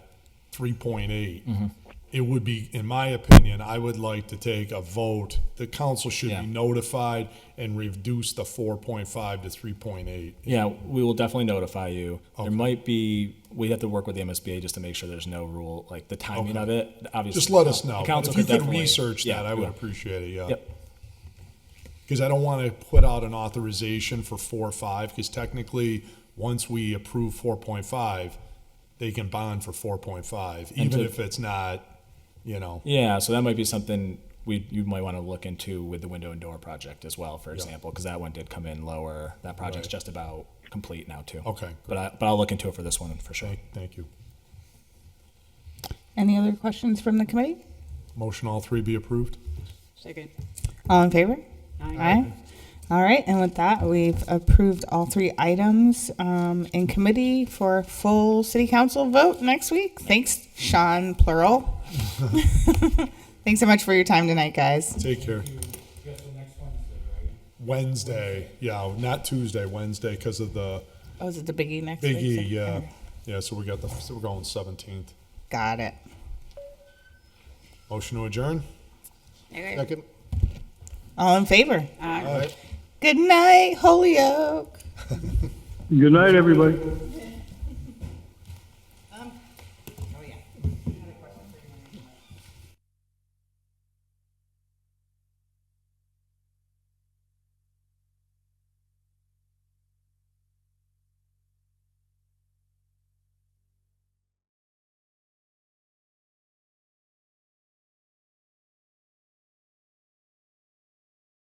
3.8. It would be, in my opinion, I would like to take a vote. The council should Yeah. be notified and reduce the 4.5 to 3.8. Yeah, we will definitely notify you. Okay. There might be, we have to work with the MSBA just to make sure there's no rule, like the timing Okay. of it. Obviously, Just let us the know. But council if you could definitely- research yeah, that, I we would will. appreciate it, yeah. Yep. Because I don't want to put out an authorization for 4.5, because technically, once we approve 4.5, they can bond for 4.5, And even to- if it's not, Yeah, so that might be something you might want to look into with the window and door project as well, for example, because that one did come in lower. That project's Right. just about complete now too. Okay, But I'll look into it for this one for sure. Thank you. Any other questions from the committee? Motion all three be approved? Second. All in favor? Aye. All right, and with that, we've approved all three items in committee for full city council vote next week. Thanks, Sean, plural. Thanks so much for your time tonight, guys. Take care. Wednesday, yeah, not Tuesday, Wednesday, because of the Oh, is it the biggie next Big week? E, yeah. Yeah, so we're going 17th. Got it. Motion to adjourn? Second? All in favor? All right. Good night, Holyoke. Good night, everybody.